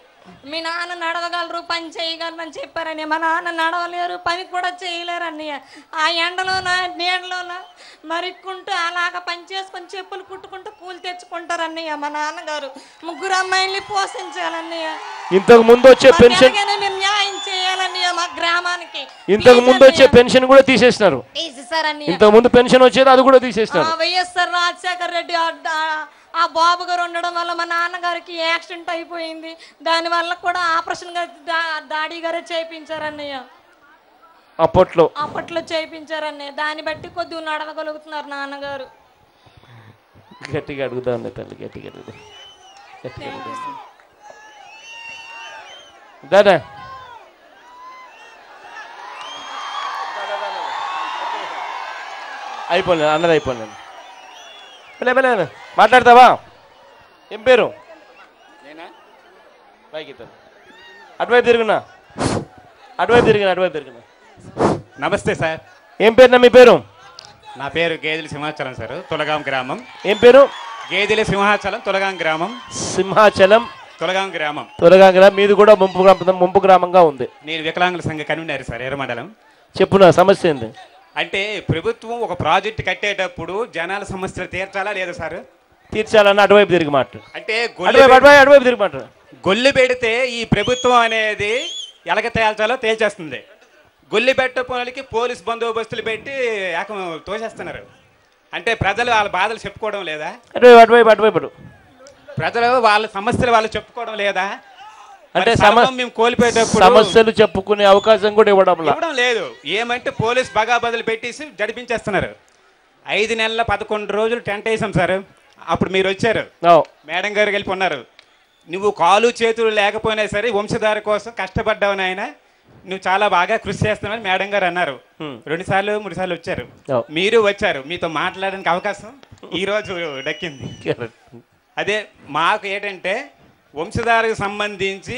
మీ నాన్న నడవగలరు, పని చేయగలరు అని చెప్పారని. మా నాన్న నడవలేరు, పని కూడా చేయలేరు అన్నయ్య. ఆ ఎండలోన నీడలోన మరిక్కుంటూ అలాగా పని చేసుకొని చెప్పులు కుట్టుకుంటూ పూలు తెచ్చుకుంటారు అన్నయ్య. మా నాన్నగారు 3 అమ్మాయిల్ని పోషించాలన్నయ్య. ఇంతకు ముందు వచ్చే పెన్షన్ న్యాయం చేయాలన్నయ్య మా గ్రామానికి. ఇంతకు ముందు వచ్చే పెన్షన్ కూడా తీసేసినారు. ఇంతకు ముందు పెన్షన్ వచ్చేది, అది కూడా తీసేసినారు. వైఎస్ఆర్ రాజశేఖర్ రెడ్డి ఆ బాబు గారు ఉండడం వల్ల మా నాన్నగారికి యాక్సిడెంట్ అయిపోయింది. దానివల్ల కూడా ఆపరేషన్ డాడీ గారే చేయించారన్నయ్య. అప్పట్లో చేయించారన్నయ్య. దాన్ని బట్టి కొద్దిగా నడవగలుగుతున్నారు నాన్నగారు. గట్టిగా అడుగుతా ఉంది తల్లి, గట్టిగా అడుగుతా. దాదా అయిపోలేదు, అన్నది అయిపోలేదు. మాట్లాడతావా? ఏం పేరు? అటువైపు తిరుగునా. నమస్తే సార్. ఏం పేరునా మీ పేరు? నా పేరు గేదెల సింహాచలం సార్, తొలగాం గ్రామం. ఏం పేరు? గేదెల సింహాచలం, తొలగాం గ్రామం. సింహాచలం, తొలగాం గ్రామం. తొలగాం గ్రామం. మీది కూడా ముంపు గ్రామంగా ఉంది. నేను వికలాంగుల సంఘ కన్వీనర్ సార్, ఎర్రమండలం. చెప్పునా సమస్య ఏంది? అంటే ప్రభుత్వం ఒక ప్రాజెక్ట్ కట్టేటప్పుడు జనాల సమస్యలు తీర్చాలా లేదా సార్? తీర్చాలన్న అటువైపు తిరిగి మాట్లాడు. అంటే అటువైపు తిరిగి మాట్లాడు. గొల్లి పెడితే ఈ ప్రభుత్వం అనేది ఎలాగ తేల్చాలో తేల్చేస్తుంది. గొల్లి పెట్టపోలకి పోలీస్ బందోబస్తులు పెట్టి తోసేస్తున్నారు. అంటే ప్రజలు వాళ్ళ బాధలు చెప్పుకోవడం లేదా? అటువైపు ప్రజలు వాళ్ళ సమస్యలు వాళ్ళు చెప్పుకోవడం లేదా? అంటే మేము కోల్పోయేటప్పుడు సమస్యలు చెప్పుకునే అవకాశం కూడా ఇవ్వడం లేదు. ఏమంటే పోలీస్ బగాబదులు పెట్టేసి జడిపించేస్తున్నారు. 5 నెలల 11 రోజులు టెంట్ వేసాం సార్. అప్పుడు మీరు వచ్చారు, మేడం గారు వెళ్ళి ఉన్నారు. నువ్వు కాలు చేతులు లేకపోయినా సరే వంశధార కోసం కష్టపడ్డావు నాయన, నువ్వు చాలా బాగా కృషి చేస్తున్నావు మేడం గారు అన్నారు. 2 సార్లు 3 సార్లు వచ్చారు, మీరు వచ్చారు. మీతో మాట్లాడడానికి అవకాశం ఈరోజు దక్కింది. అదే మాకు ఏంటంటే వంశధారకు సంబంధించి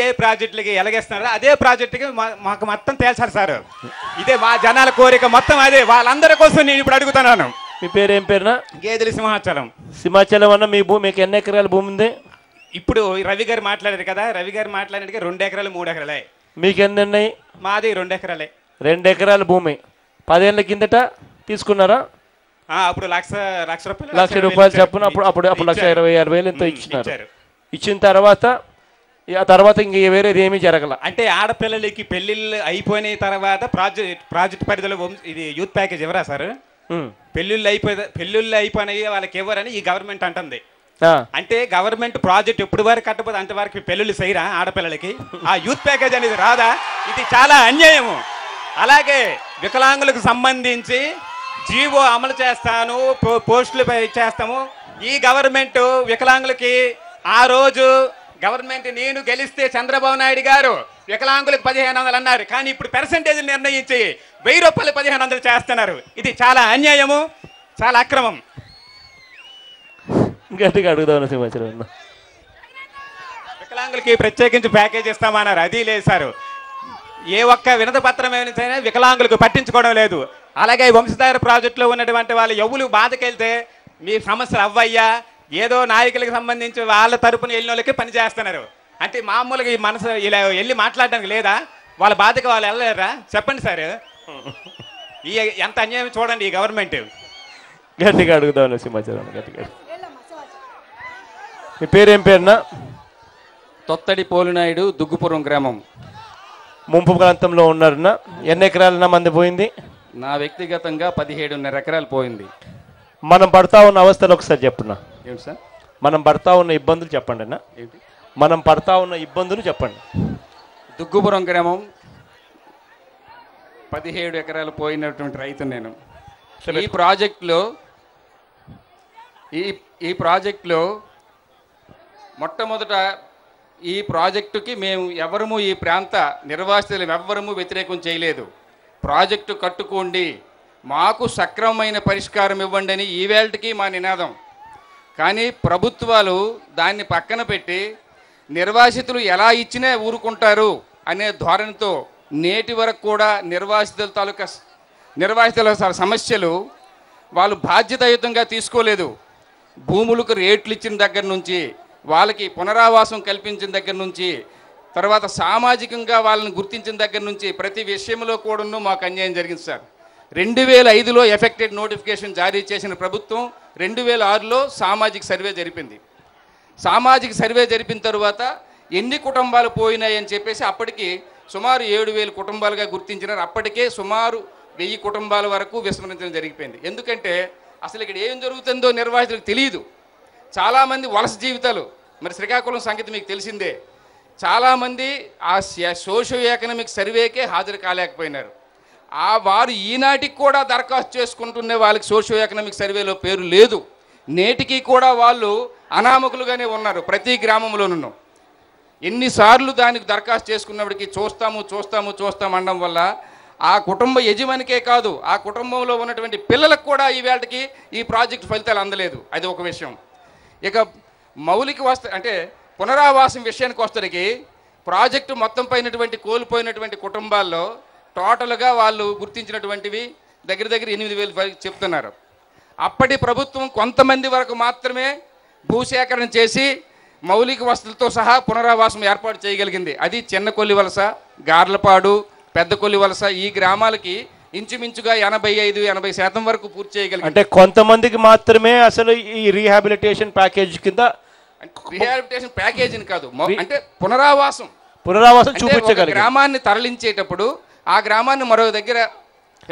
ఏ ప్రాజెక్టులకి ఎలాగేస్తున్నారో అదే ప్రాజెక్టుకి మాకు మొత్తం తేల్చారు సార్. ఇదే మా జనాల కోరిక మొత్తం. అదే వాళ్ళందరి కోసం నేను ఇప్పుడు అడుగుతున్నాను. మీ పేరు ఏం పేరునా? గేదెల సింహాచలం. సింహాచలం అన్న మీ భూమి, మీకు ఎన్ని ఎకరాల భూమి ఉంది? ఇప్పుడు రవి గారు మాట్లాడారు కదా, రవి గారు మాట్లాడినట్టుగా 2 ఎకరాలు 3 ఎకరాలే. మీకు ఎన్ని ఉన్నాయి? మాది 2 ఎకరాలే. 2 ఎకరాల భూమి 10 ఏళ్ళ కిందట తీసుకున్నారా? అప్పుడు లక్ష రూపాయలు చెప్పిన అప్పుడు 1,20,000 ఎంతో ఇచ్చినారు. ఇచ్చిన తర్వాత ఆ తర్వాత ఇంక వేరేది ఏమీ జరగల. అంటే ఆడపిల్లలకి పెళ్లిళ్ళు అయిపోయిన తర్వాత ప్రాజెక్ట్ పరిధిలో ఇది యూత్ ప్యాకేజ్ ఇవ్వరా సార్? పెళ్లిళ్ళు అయిపోయినాయి వాళ్ళకి ఇవ్వరని ఈ గవర్నమెంట్ అంటుంది. అంటే గవర్నమెంట్ ప్రాజెక్ట్ ఎప్పుడు వరకు కట్టబోదు అంత వరకు పెళ్లిళ్ళు చేయరా ఆడపిల్లలకి? ఆ యూత్ ప్యాకేజ్ అనేది రాదా? ఇది చాలా అన్యాయము. అలాగే వికలాంగులకు సంబంధించి జీవో అమలు చేస్తాను, పోస్టులు చేస్తాము. ఈ గవర్నమెంట్ వికలాంగులకి ఆ రోజు గవర్నమెంట్ నేను గెలిస్తే చంద్రబాబు నాయుడు గారు వికలాంగులకు 1,500 అన్నారు. కానీ ఇప్పుడు పర్సెంటేజ్ నిర్ణయించి 1,000 రూపాయలు 1,500 చేస్తున్నారు. ఇది చాలా అన్యాయము, చాలా అక్రమం. గట్టిగా అడుగుదాం సింహాచలం. వికలాంగులకి ప్రత్యేకించి ప్యాకేజ్ ఇస్తామన్నారు, అది లేదు సార్. ఏ ఒక్క వినతి పత్రం ఏమైనా వికలాంగులకు పట్టించుకోవడం లేదు. అలాగే వంశధార ప్రాజెక్టులో ఉన్నటువంటి వాళ్ళు ఎవరు బాధకెళ్తే మీ సమస్యలు అవ్వయ్యా ఏదో నాయకులకు సంబంధించి వాళ్ళ తరపున వెళ్ళిన వాళ్ళకి పని చేస్తున్నారు. అంటే మామూలుగా ఈ మనసు ఇలా వెళ్ళి మాట్లాడడానికి లేదా? వాళ్ళ బాధకి వాళ్ళు వెళ్ళలేరా? చెప్పండి సార్, ఈ ఎంత అన్యాయం చూడండి ఈ గవర్నమెంట్. గట్టిగా అడుగుదాం సింహాచలం. గట్టిగా మీ పేరేం పేరునా? తొత్తడి పోలినాయుడు, దుగ్గుపురం గ్రామం. ముంపు ప్రాంతంలో ఉన్నారన్నా? ఎన్ని ఎకరాలన్నా మంది పోయింది? నా వ్యక్తిగతంగా 17.5 ఎకరాలు పోయింది. మనం పడతా ఉన్న అవస్థలు ఒకసారి చెప్పున్నా. ఏంటి సార్? మనం పడతా ఉన్న ఇబ్బందులు చెప్పండి అన్న. ఏంటి మనం పడతా ఉన్న ఇబ్బందులు చెప్పండి. దుగ్గుపురం గ్రామం 17 ఎకరాలు పోయినటువంటి రైతు నేను. ఈ ప్రాజెక్టులో మొట్టమొదట ఈ ప్రాజెక్టుకి మేము ఎవరము ఈ ప్రాంత నిర్వాసితులు ఎవ్వరము వ్యతిరేకం చేయలేదు. ప్రాజెక్టు కట్టుకోండి, మాకు సక్రమమైన పరిష్కారం ఇవ్వండి అని ఈవేళకి మా నినాదం. కానీ ప్రభుత్వాలు దాన్ని పక్కన పెట్టి నిర్వాసితులు ఎలా ఇచ్చినా ఊరుకుంటారు అనే ధోరణితో నేటి వరకు కూడా నిర్వాసితుల సమస్యలు వాళ్ళు బాధ్యతాయుతంగా తీసుకోలేదు. భూములకు రేట్లు ఇచ్చిన దగ్గర నుంచి, వాళ్ళకి పునరావాసం కల్పించిన దగ్గర నుంచి, తర్వాత సామాజికంగా వాళ్ళని గుర్తించిన దగ్గర నుంచి ప్రతి విషయంలో కూడా మాకు అన్యాయం జరిగింది సార్. 2005లో ఎఫెక్టెడ్ నోటిఫికేషన్ జారీ చేసిన ప్రభుత్వం 2006లో సామాజిక సర్వే జరిపింది. సామాజిక సర్వే జరిపిన తర్వాత ఎన్ని కుటుంబాలు పోయినాయి అని చెప్పేసి అప్పటికి సుమారు 7,000 కుటుంబాలుగా గుర్తించినారు. అప్పటికే సుమారు 1000 కుటుంబాల వరకు విస్మరించడం జరిగిపోయింది. ఎందుకంటే అసలు ఇక్కడ ఏం జరుగుతుందో నిర్వాసితులకు తెలియదు. చాలామంది వలస జీవితాలు, మరి శ్రీకాకుళం సంగతి మీకు తెలిసిందే. చాలామంది ఆ సోషియో ఎకనామిక్ సర్వేకే హాజరు కాలేకపోయినారు. వారు ఈనాటికి కూడా దరఖాస్తు చేసుకుంటున్న వాళ్ళకి సోషియో ఎకనామిక్ సర్వేలో పేరు లేదు. నేటికి కూడా వాళ్ళు అనామకులుగానే ఉన్నారు ప్రతి గ్రామంలోనూ. ఎన్నిసార్లు దానికి దరఖాస్తు చేసుకున్నప్పటికీ చూస్తాము అనడం వల్ల ఆ కుటుంబ యజమానికే కాదు, ఆ కుటుంబంలో ఉన్నటువంటి పిల్లలకు కూడా ఈవేళకి ఈ ప్రాజెక్టు ఫలితాలు అందలేదు. అది ఒక విషయం. ఇక మౌలిక అంటే పునరావాసం విషయానికి వస్తేకి ప్రాజెక్టు మొత్తం పైనటువంటి కోల్పోయినటువంటి కుటుంబాల్లో టోటల్గా వాళ్ళు గుర్తించినటువంటివి దగ్గర 8,000 చెప్తున్నారు. అప్పటి ప్రభుత్వం కొంతమంది వరకు మాత్రమే భూసేకరణ చేసి మౌలిక వసతులతో సహా పునరావాసం ఏర్పాటు చేయగలిగింది. అది చిన్న కొల్లివలస, గార్లపాడు, పెద్ద కొల్లివలస ఈ గ్రామాలకి ఇంచుమించుగా 85-80% వరకు పూర్తి చేయగలిగింది. అంటే కొంతమందికి మాత్రమే అసలు ఈ రీహాబిలిటేషన్ ప్యాకేజ్ కింద, రీహాబిలిటేషన్ ప్యాకేజ్ కాదు, అంటే పునరావాసం చూపించగలిగింది. గ్రామాన్ని తరలించేటప్పుడు ఆ గ్రామాన్ని మరో దగ్గర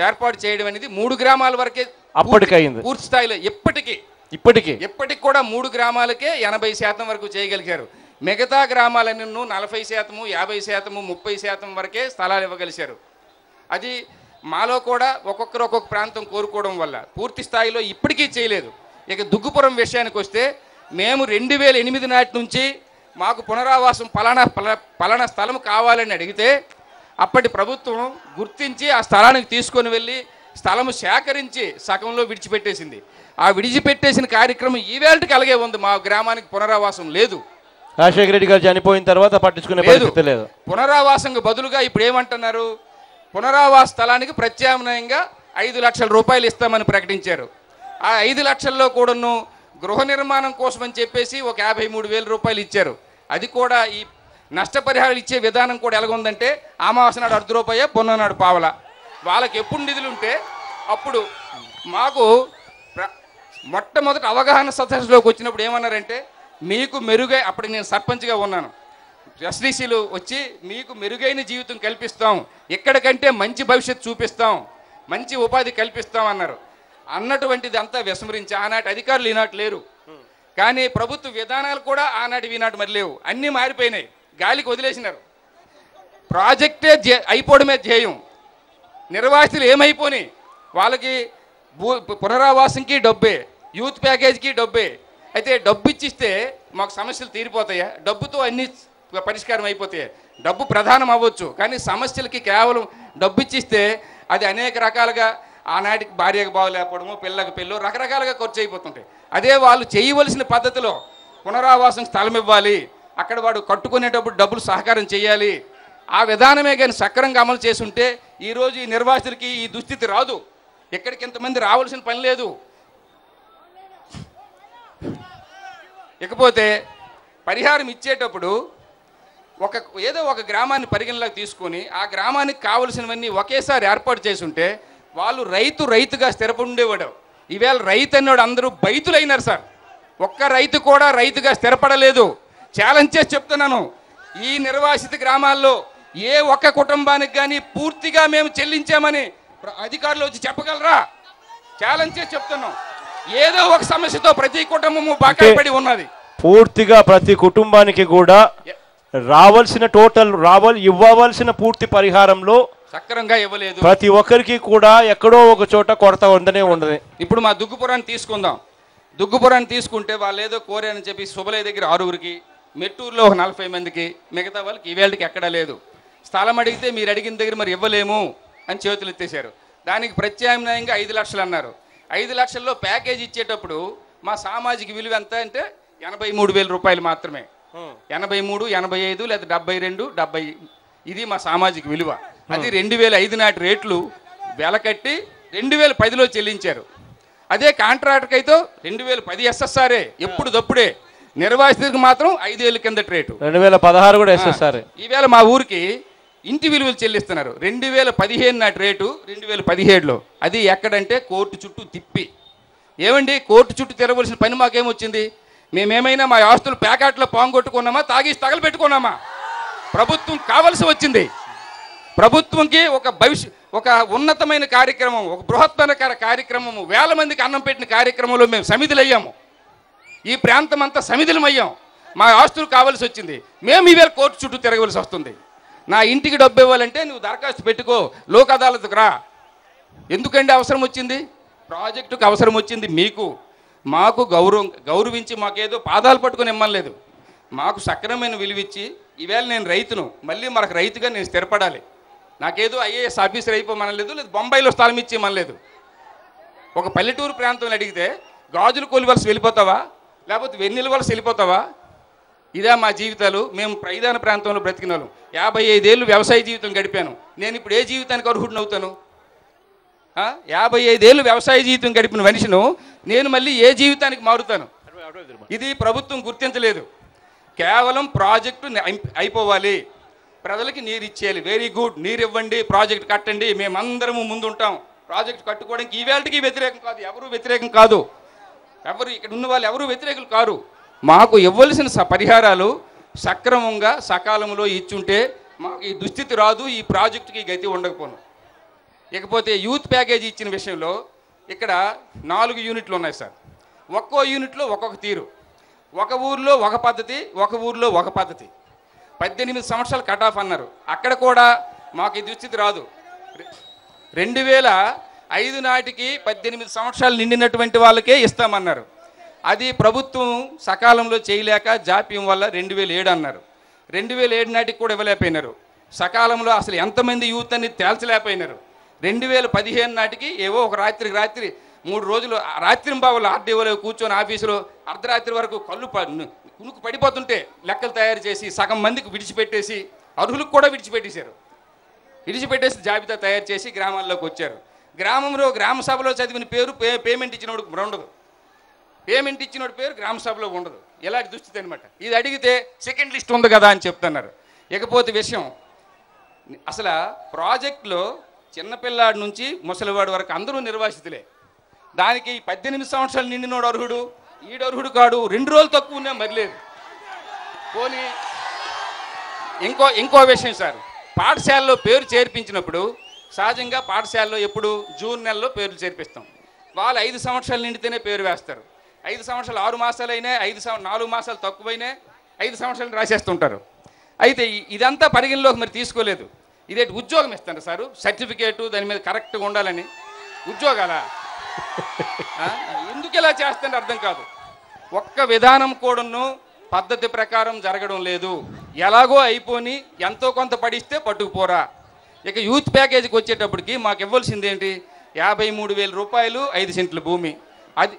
ఏర్పాటు చేయడం అనేది 3 గ్రామాల వరకే అప్పటికైంది. పూర్తి స్థాయిలో ఇప్పటికి కూడా 3 గ్రామాలకే 80% వరకు చేయగలిగారు. మిగతా గ్రామాలన్నీ 40%, 50%, 30% వరకే స్థలాలు ఇవ్వగలిగారు. అది మాలో కూడా ఒక్కొక్కరు ఒక్కొక్క ప్రాంతం కోరుకోవడం వల్ల పూర్తి స్థాయిలో ఇప్పటికీ చేయలేదు. ఇక దుగ్గుపురం విషయానికి వస్తే మేము 2008 నాటి నుంచి మాకు పునరావాసం పలానా స్థలం కావాలని అడిగితే అప్పటి ప్రభుత్వం గుర్తించి ఆ స్థలానికి తీసుకొని వెళ్ళి స్థలము సేకరించి సగంలో విడిచిపెట్టేసింది. ఆ విడిచిపెట్టేసిన కార్యక్రమం ఈవేళకి అలాగే ఉంది. మా గ్రామానికి పునరావాసం లేదు. రాజశేఖర రెడ్డి గారు చనిపోయిన తర్వాత పట్టించుకునే పరిస్థితి లేదు. పునరావాసంగా బదులుగా ఇప్పుడు ఏమంటున్నారు, పునరావాస స్థలానికి ప్రత్యామ్నాయంగా 5 లక్షల రూపాయలు ఇస్తామని ప్రకటించారు. ఆ 5 లక్షల్లో కూడాను గృహ నిర్మాణం కోసం అని చెప్పేసి ఒక 53,000 రూపాయలు ఇచ్చారు. అది కూడా ఈ నష్టపరిహారాలు ఇచ్చే విధానం కూడా ఎలాగుందంటే అమావాస్య నాడు ₹1 పొన్ననాడు పావల. వాళ్ళకి ఎప్పుడు నిధులు ఉంటే అప్పుడు మాకు మొట్టమొదటి అవగాహన సదస్సులోకి వచ్చినప్పుడు ఏమన్నారంటే మీకు మెరుగై, అప్పటికి నేను సర్పంచ్గా ఉన్నాను, ఎస్డీసీలు వచ్చి మీకు మెరుగైన జీవితం కల్పిస్తాం, ఎక్కడికంటే మంచి భవిష్యత్తు చూపిస్తాం, మంచి ఉపాధి కల్పిస్తాం అన్నారు. అన్నటువంటిది అంతా విస్మరించి ఆనాటి అధికారులు ఈనాటి లేరు. కానీ ప్రభుత్వ విధానాలు కూడా ఆనాటి ఈనాటి మరి లేవు, అన్నీ మారిపోయినాయి, గాలికి వదిలేసినారు. ప్రాజెక్టే అయిపోవడమే ధ్యేయం. నిర్వాసితులు ఏమైపోయి వాళ్ళకి పునరావాసంకి డబ్బే, యూత్ ప్యాకేజీకి డబ్బే. అయితే డబ్బు ఇచ్చిస్తే మాకు సమస్యలు తీరిపోతాయా? డబ్బుతో అన్ని పరిష్కారం అయిపోతాయి. డబ్బు ప్రధానం అవ్వచ్చు, కానీ సమస్యలకి కేవలం డబ్బు ఇచ్చిస్తే అది అనేక రకాలుగా ఆనాటికి భార్యకు బాగోలేకపోవడము, పిల్లలకు పెళ్ళి రకరకాలుగా ఖర్చు అయిపోతుంటాయి. అదే వాళ్ళు చేయవలసిన పద్ధతిలో పునరావాసం స్థలం ఇవ్వాలి, అక్కడ వాడు కట్టుకునేటప్పుడు డబ్బులు సహకారం చేయాలి, ఆ విధానమే కానీ సక్రమంగా అమలు చేసి ఉంటే ఈరోజు ఈ నిర్వాసితులకి ఈ దుస్థితి రాదు. ఎక్కడికి ఇంతమంది రావాల్సిన పని లేదు. ఇకపోతే పరిహారం ఇచ్చేటప్పుడు ఏదో ఒక గ్రామాన్ని పరిగణలోకి తీసుకొని ఆ గ్రామానికి కావలసినవన్నీ ఒకేసారి ఏర్పాటు చేసి ఉంటే వాళ్ళు రైతుగా స్థిరపడి ఉండేవాడు. ఈవేళ రైతు అన్నాడు అందరూ బైతులైనారు సార్. ఒక్క రైతు కూడా రైతుగా స్థిరపడలేదు. ఛాలెంజ్ చేసి చెప్తున్నాను, ఈ నిర్వాసిత గ్రామాల్లో ఏ ఒక్క కుటుంబానికి కానీ పూర్తిగా మేము చెల్లించామని అధికారులు వచ్చి చెప్పగలరా? ఛాలెంజ్ చేసి చెప్తున్నాం. ఏదో ఒక సమస్యతో ప్రతి కుటుంబము బకాయి పడి ఉన్నది. పూర్తిగా ప్రతి కుటుంబానికి కూడా ఇవ్వవలసిన పూర్తి పరిహారంలో సక్రంగా ఇవ్వలేదు. ప్రతి ఒక్కరికి కూడా ఎక్కడో ఒక చోట కొరత ఉండనే ఉండదు. ఇప్పుడు మా దుగ్గుపురాన్ని తీసుకుందాం. దుగ్గుపురాన్ని తీసుకుంటే వాళ్ళు ఏదో కోరారని చెప్పి శుభలయ్య దగ్గర 6గురికి, మెట్టూరులో ఒక 40 మందికి, మిగతా వాళ్ళకి ఈవేళకి ఎక్కడా లేదు. స్థలం అడిగితే మీరు అడిగిన దగ్గర మరి ఇవ్వలేము అని చేతులు ఎత్తేశారు. దానికి ప్రత్యామ్నాయంగా 5 లక్షలు అన్నారు. 5 లక్షల్లో ప్యాకేజ్ ఇచ్చేటప్పుడు మా సామాజిక విలువ ఎంత అంటే 83,000 రూపాయలు మాత్రమే. 83, 85 లేదా 72, 70 ఇది మా సామాజిక విలువ. అది 2005 నాటి రేట్లు వెలకట్టి 2010లో చెల్లించారు. అదే కాంట్రాక్టర్కి అయితే 2010 ఎస్ఎస్ఆర్ఏ ఎప్పుడు తప్పుడే. నిర్వాసితులకు మాత్రం 5 ఏళ్ళ కిందటి రేటు 2016 కూడా ఎస్ఎస్ఆర్ఏ. ఈవేళ మా ఊరికి ఇంటి విలువలు చెల్లిస్తున్నారు. 2015 నాటి రేటు 2017లో. అది ఎక్కడంటే కోర్టు చుట్టూ తిప్పి. ఏమండి కోర్టు చుట్టూ తిరగవలసిన పని మాకేమొచ్చింది? మేమేమైనా మా ఆస్తులు ప్యాకెట్లో పాంగొట్టుకున్నామా, తాగేసి తగలబెట్టుకున్నామా? ప్రభుత్వం కావలసి వచ్చింది. ప్రభుత్వంకి ఒక ఉన్నతమైన కార్యక్రమం, ఒక బృహత్తర కార్యక్రమము, 1000 మందికి అన్నం పెట్టిన కార్యక్రమంలో మేము సమిధులయ్యాము. ఈ ప్రాంతం అంతా సమిధులమయ్యాం. మా ఆస్తులు కావాల్సి వచ్చింది. మేము ఈవేళ కోర్టు చుట్టూ తిరగవలసి వస్తుంది. నా ఇంటికి డబ్బు ఇవ్వాలంటే నువ్వు దరఖాస్తు పెట్టుకో, లోక్ అదాలత్కు రా. ఎందుకండి అవసరం వచ్చింది? ప్రాజెక్టుకు అవసరం వచ్చింది మీకు. మాకు గౌరవించి మాకేదో పాదాలు పట్టుకొని ఇమ్మలేదు. మాకు సక్రమైన విలువిచ్చి ఈవేళ నేను రైతును, మళ్ళీ మనకు రైతుగా నేను స్థిరపడాలి. నాకేదో ఐఏఎస్ ఆఫీసర్ అయిపోమనలేదు, లేదు బొంబాయిలో స్థలం ఇచ్చేయమనలేదు. ఒక పల్లెటూరు ప్రాంతంలో అడిగితే గాజులు కొలివలసి వెళ్ళిపోతావా, లేకపోతే వెన్నెల వలస వెళ్ళిపోతావా? ఇదే మా జీవితాలు. మేము మైదాన ప్రాంతంలో బ్రతికిన వాళ్ళం. 55 ఏళ్ళు వ్యవసాయ జీవితం గడిపాను. నేను ఇప్పుడు ఏ జీవితానికి అర్హుడిని అవుతాను? 55 ఏళ్ళు వ్యవసాయ జీవితం గడిపిన మనిషిను నేను మళ్ళీ ఏ జీవితానికి మారుతాను? ఇది ప్రభుత్వం గుర్తించలేదు. కేవలం ప్రాజెక్టు అయిపోవాలి, ప్రజలకి నీరు ఇచ్చేయాలి. వెరీ గుడ్, నీరు ఇవ్వండి, ప్రాజెక్ట్ కట్టండి, మేమందరము ముందుంటాం. ప్రాజెక్ట్ కట్టుకోవడానికి ఈవేళకి వ్యతిరేకం కాదు, ఎవరు వ్యతిరేకం కాదు, ఎవరు ఇక్కడ ఉన్న వాళ్ళు ఎవరు వ్యతిరేకులు కారు. మాకు ఇవ్వవలసిన పరిహారాలు సక్రమంగా సకాలంలో ఇచ్చుంటే మాకు ఈ దుస్థితి రాదు, ఈ ప్రాజెక్టుకి గతి ఉండకపోను. ఇకపోతే యూత్ ప్యాకేజీ ఇచ్చిన విషయంలో ఇక్కడ 4 యూనిట్లు ఉన్నాయి సార్. ఒక్కో యూనిట్లో ఒక్కొక్క తీరు. ఒక ఊర్లో ఒక పద్ధతి, ఒక ఊర్లో ఒక పద్ధతి. 18 సంవత్సరాలు కట్ ఆఫ్ అన్నారు. అక్కడ కూడా మాకు ఈ దుస్థితి రాదు. 2005 నాటికి 18 సంవత్సరాలు నిండినటువంటి వాళ్ళకే ఇస్తామన్నారు. అది ప్రభుత్వం సకాలంలో చేయలేక జాప్యం వల్ల 2007 అన్నారు. 2007 నాటికి కూడా ఇవ్వలేకపోయినారు. సకాలంలో అసలు ఎంతమంది యూత్ అని తేల్చలేకపోయినారు. 2015 నాటికి ఏవో ఒక రాత్రి 3 రోజులు రాత్రింబావులు ఆర్డీఓలో కూర్చొని ఆఫీసులో అర్ధరాత్రి వరకు కళ్ళు కునుకు పడిపోతుంటే లెక్కలు తయారు చేసి సగం మందికి విడిచిపెట్టేసి అర్హులకు కూడా విడిచిపెట్టేసి జాబితా తయారు చేసి గ్రామాల్లోకి వచ్చారు. గ్రామంలో గ్రామ సభలో చదివిన పేరు పేమెంట్ ఇచ్చినప్పుడు ఉండదు. పేమెంట్ ఇచ్చినోడి పేరు గ్రామ సభలో ఉండదు. ఇలాంటి దుస్థితి అనమాట. ఇది అడిగితే సెకండ్ లిస్ట్ ఉంది కదా అని చెప్తున్నారు. ఇకపోతే విషయం, అసలు ప్రాజెక్టులో చిన్నపిల్లాడి నుంచి ముసలివాడి వరకు అందరూ నిర్వాసితులే. దానికి 18 సంవత్సరాలు నిండినోడు అర్హుడు, ఈడు అర్హుడు కాడు. 2 రోజులు తక్కువ ఉన్నా మరిలేదు. పోనీ ఇంకో విషయం సార్, పాఠశాలలో పేరు చేర్పించినప్పుడు సహజంగా పాఠశాలలో ఎప్పుడు జూన్ నెలలో పేర్లు చేర్పిస్తాం. వాళ్ళు 5 సంవత్సరాలు నిండితేనే పేరు వేస్తారు. 5 సంవత్సరాలు 6 మాసాలు అయినా, 4 మాసాలు తక్కువైనా 5 సంవత్సరాలు రాసేస్తుంటారు. అయితే ఇదంతా పరిగణలోకి మరి తీసుకోలేదు. ఇదేంటి ఉద్యోగం ఇస్తారు సార్, సర్టిఫికేటు దాని మీద కరెక్ట్గా ఉండాలని. ఉద్యోగాలా? ఎందుకు ఇలా చేస్తుంటే అర్థం కాదు. ఒక్క విధానం కూడాను పద్ధతి ప్రకారం జరగడం లేదు. ఎలాగో అయిపోని ఎంతో కొంత పడిస్తే పట్టుకుపోరా. ఇక యూత్ ప్యాకేజీకి వచ్చేటప్పటికి మాకు ఇవ్వాల్సింది ఏంటి? 53,000 రూపాయలు 5 సెంట్ల భూమి. అది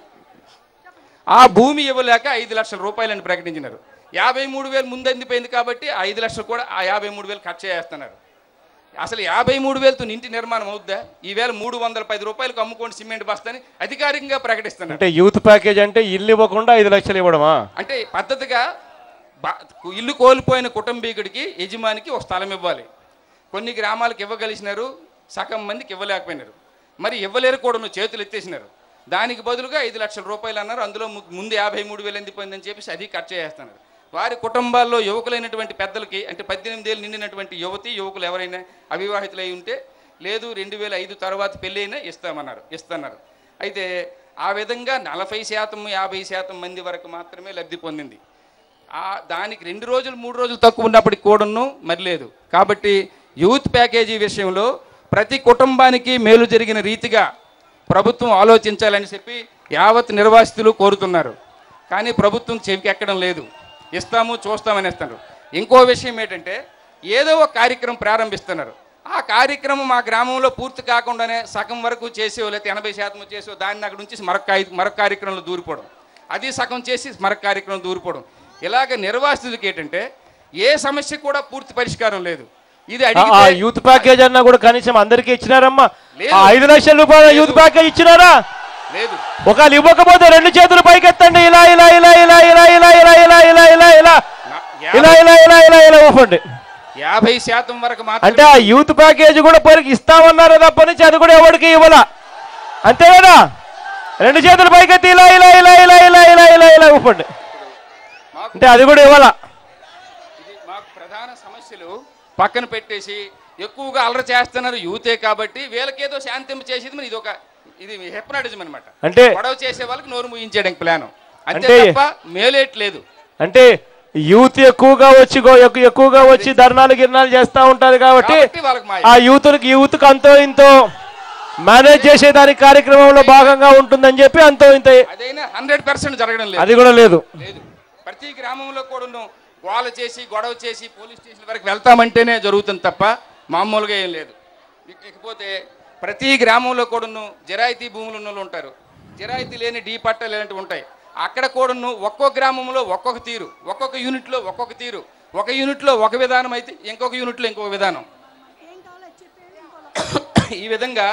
ఆ భూమి ఇవ్వలేక 5 లక్షల రూపాయలని ప్రకటించినారు. 53,000 ముందు అందిపోయింది కాబట్టి 5 లక్షలు కూడా ఆ 53,000 ఖర్చు చేస్తున్నారు. అసలు 53,000తో ఇంటి నిర్మాణం అవుద్దా? ఈవేళ 310 రూపాయలకు అమ్ముకోండి సిమెంట్ బస్తాని అధికారికంగా ప్రకటిస్తున్నారు. అంటే యూత్ ప్యాకేజ్ అంటే ఇల్లు ఇవ్వకుండా 5 లక్షలు ఇవ్వడమా? అంటే పద్ధతిగా ఇల్లు కోల్పోయిన కుటుంబీకుడికి యజమానికి ఒక స్థలం ఇవ్వాలి. కొన్ని గ్రామాలకు ఇవ్వగలిసినారు, సగం మందికి ఇవ్వలేకపోయినారు. మరి ఇవ్వలేరు కూడా చేతులు ఎత్తేసినారు. దానికి బదులుగా 5 లక్షల రూపాయలు అన్నారు. అందులో ముందు 53,000 ఎందిపోయిందని చెప్పేసి అది ఖర్చు చేస్తున్నారు. వారి కుటుంబాల్లో యువకులైనటువంటి పెద్దలకి, అంటే 18 ఏళ్ళు నిండినటువంటి యువకులు ఎవరైనా అవివాహితులై ఉంటే, లేదు 2005 తర్వాత పెళ్ళి అయినా ఇస్తున్నారు. అయితే ఆ విధంగా 40%, 50% మంది వరకు మాత్రమే లబ్ధి పొందింది. దానికి 2 రోజులు 3 రోజులు తక్కువ ఉన్నప్పటికి కూడాను మరి లేదు. కాబట్టి యూత్ ప్యాకేజీ విషయంలో ప్రతి కుటుంబానికి మేలు జరిగిన రీతిగా ప్రభుత్వం ఆలోచించాలని చెప్పి యావత్ నిర్వాసితులు కోరుతున్నారు. కానీ ప్రభుత్వం చెవికి ఎక్కడం లేదు. ఇస్తాము చూస్తామని ఇస్తున్నారు. ఇంకో విషయం ఏంటంటే, ఏదో ఒక కార్యక్రమం ప్రారంభిస్తున్నారు. ఆ కార్యక్రమం మా గ్రామంలో పూర్తి కాకుండానే సగం వరకు చేసో లేకపోతే 80% చేసో దాన్ని అక్కడ నుంచి మరొక కార్యక్రమంలో దూరిపోవడం, అది సగం చేసి మరొక కార్యక్రమం దూరిపోవడం. ఇలాగ నిర్వాసితులకి ఏంటంటే ఏ సమస్య కూడా పూర్తి పరిష్కారం లేదు. ఇది అడిగితే యూత్ ప్యాకేజ్ అన్నా కూడా కనీసం అందరికీ ఇచ్చినారమ్మా. 5 లక్షల రూపాయల యూత్ ప్యాకేజ్ ఇచ్చినారా? లేదు. ఒకళ్ళు ఇవ్వకపోతే 2 చేతులు పైకెత్తండి. ఇలా ఇలా ఇలా ఇలా ఇలా ఇలా ఇలా ఇలా ఇలా ఇలా ఇలా ఇలా ఇలా ఇలా ఇలా ఇలా ఇలా ఊపండి. 50% వరకు మాత్రం. అంటే ఆ యూత్ ప్యాకేజ్ కూడా పరికి ఇస్తామన్నారు తప్ప నుంచి అది కూడా ఎవరికి ఇవ్వాల. అంతే కదా? 2 చేతులు పైకెత్తి ఇలా ఇలా ఇలా ఇలా ఇలా ఇలా ఇలా ఇలా ఊపండి. అంటే అది కూడా ఇవ్వాల. ఇది మాకు ప్రధాన సమస్యలు పక్కన పెట్టేసి ఎక్కువగా అలర చేస్తున్నారు యూతే కాబట్టి వీళ్ళకేదో శాంతింపు చేసేది మరి ఇది హెప్నాటిజం అనమాట. అంటే గొడవ చేసే వాళ్ళకి నోరు ముగించేయడానికి ప్లాన్. అంతే తప్ప మేలేట్లేదు. అంటే యూత్ ఎక్కువగా వచ్చి ధర్నాలు గిర్నాలు చేస్తూ ఉంటారు కాబట్టి ఆ యూత్కి అంతో ఇంతో మేనేజ్ చేసేదానికి కార్యక్రమంలో భాగంగా ఉంటుందని చెప్పి అంతో ఇంత. అదైనా 100% జరగడం లేదు. అది కూడా లేదు. ప్రతి గ్రామంలో కూడా గోల చేసి గొడవ చేసి పోలీస్ స్టేషన్ వరకు వెళ్తామంటేనే జరుగుతుంది తప్ప మామూలుగా ఏం లేదు. ఇకపోతే ప్రతి గ్రామంలో కూడాను జరాయితీ భూములు ఉన్న వాళ్ళు ఉంటారు. జరాయితీ లేని డీ పట్టాలు ఇలాంటివి ఉంటాయి. అక్కడ కూడాను ఒక్కొక్క గ్రామంలో ఒక్కొక్క తీరు, ఒక్కొక్క యూనిట్లో ఒక్కొక్క తీరు. ఒక యూనిట్లో ఒక విధానం అయితే ఇంకొక యూనిట్లో ఇంకొక విధానం. ఈ విధంగా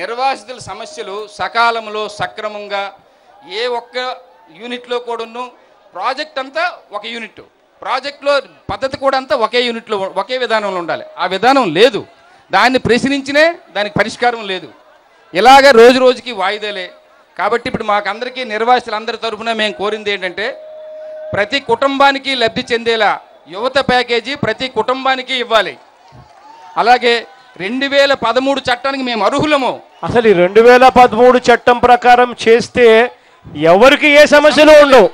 నిర్వాసితుల సమస్యలు సకాలంలో సక్రమంగా ఏ ఒక్క యూనిట్లో కూడాను ప్రాజెక్ట్ అంతా ఒక యూనిట్, ప్రాజెక్టులో పద్ధతి కూడా అంతా ఒకే యూనిట్లో ఒకే విధానంలో ఉండాలి. ఆ విధానం లేదు. దాన్ని ప్రశ్నించినే దానికి పరిష్కారం లేదు. ఇలాగ రోజు రోజుకి వాయిదాలే. కాబట్టి ఇప్పుడు మాకందరికీ నిర్వాసితులందరి తరఫున మేము కోరింది ఏంటంటే, ప్రతి కుటుంబానికి లబ్ధి చెందేలా యువత ప్యాకేజీ ప్రతి కుటుంబానికి ఇవ్వాలి. అలాగే 2013 చట్టానికి మేము అర్హులము. అసలు ఈ 2013 చట్టం ప్రకారం చేస్తే ఎవరికి ఏ సమస్యలు ఉండవు,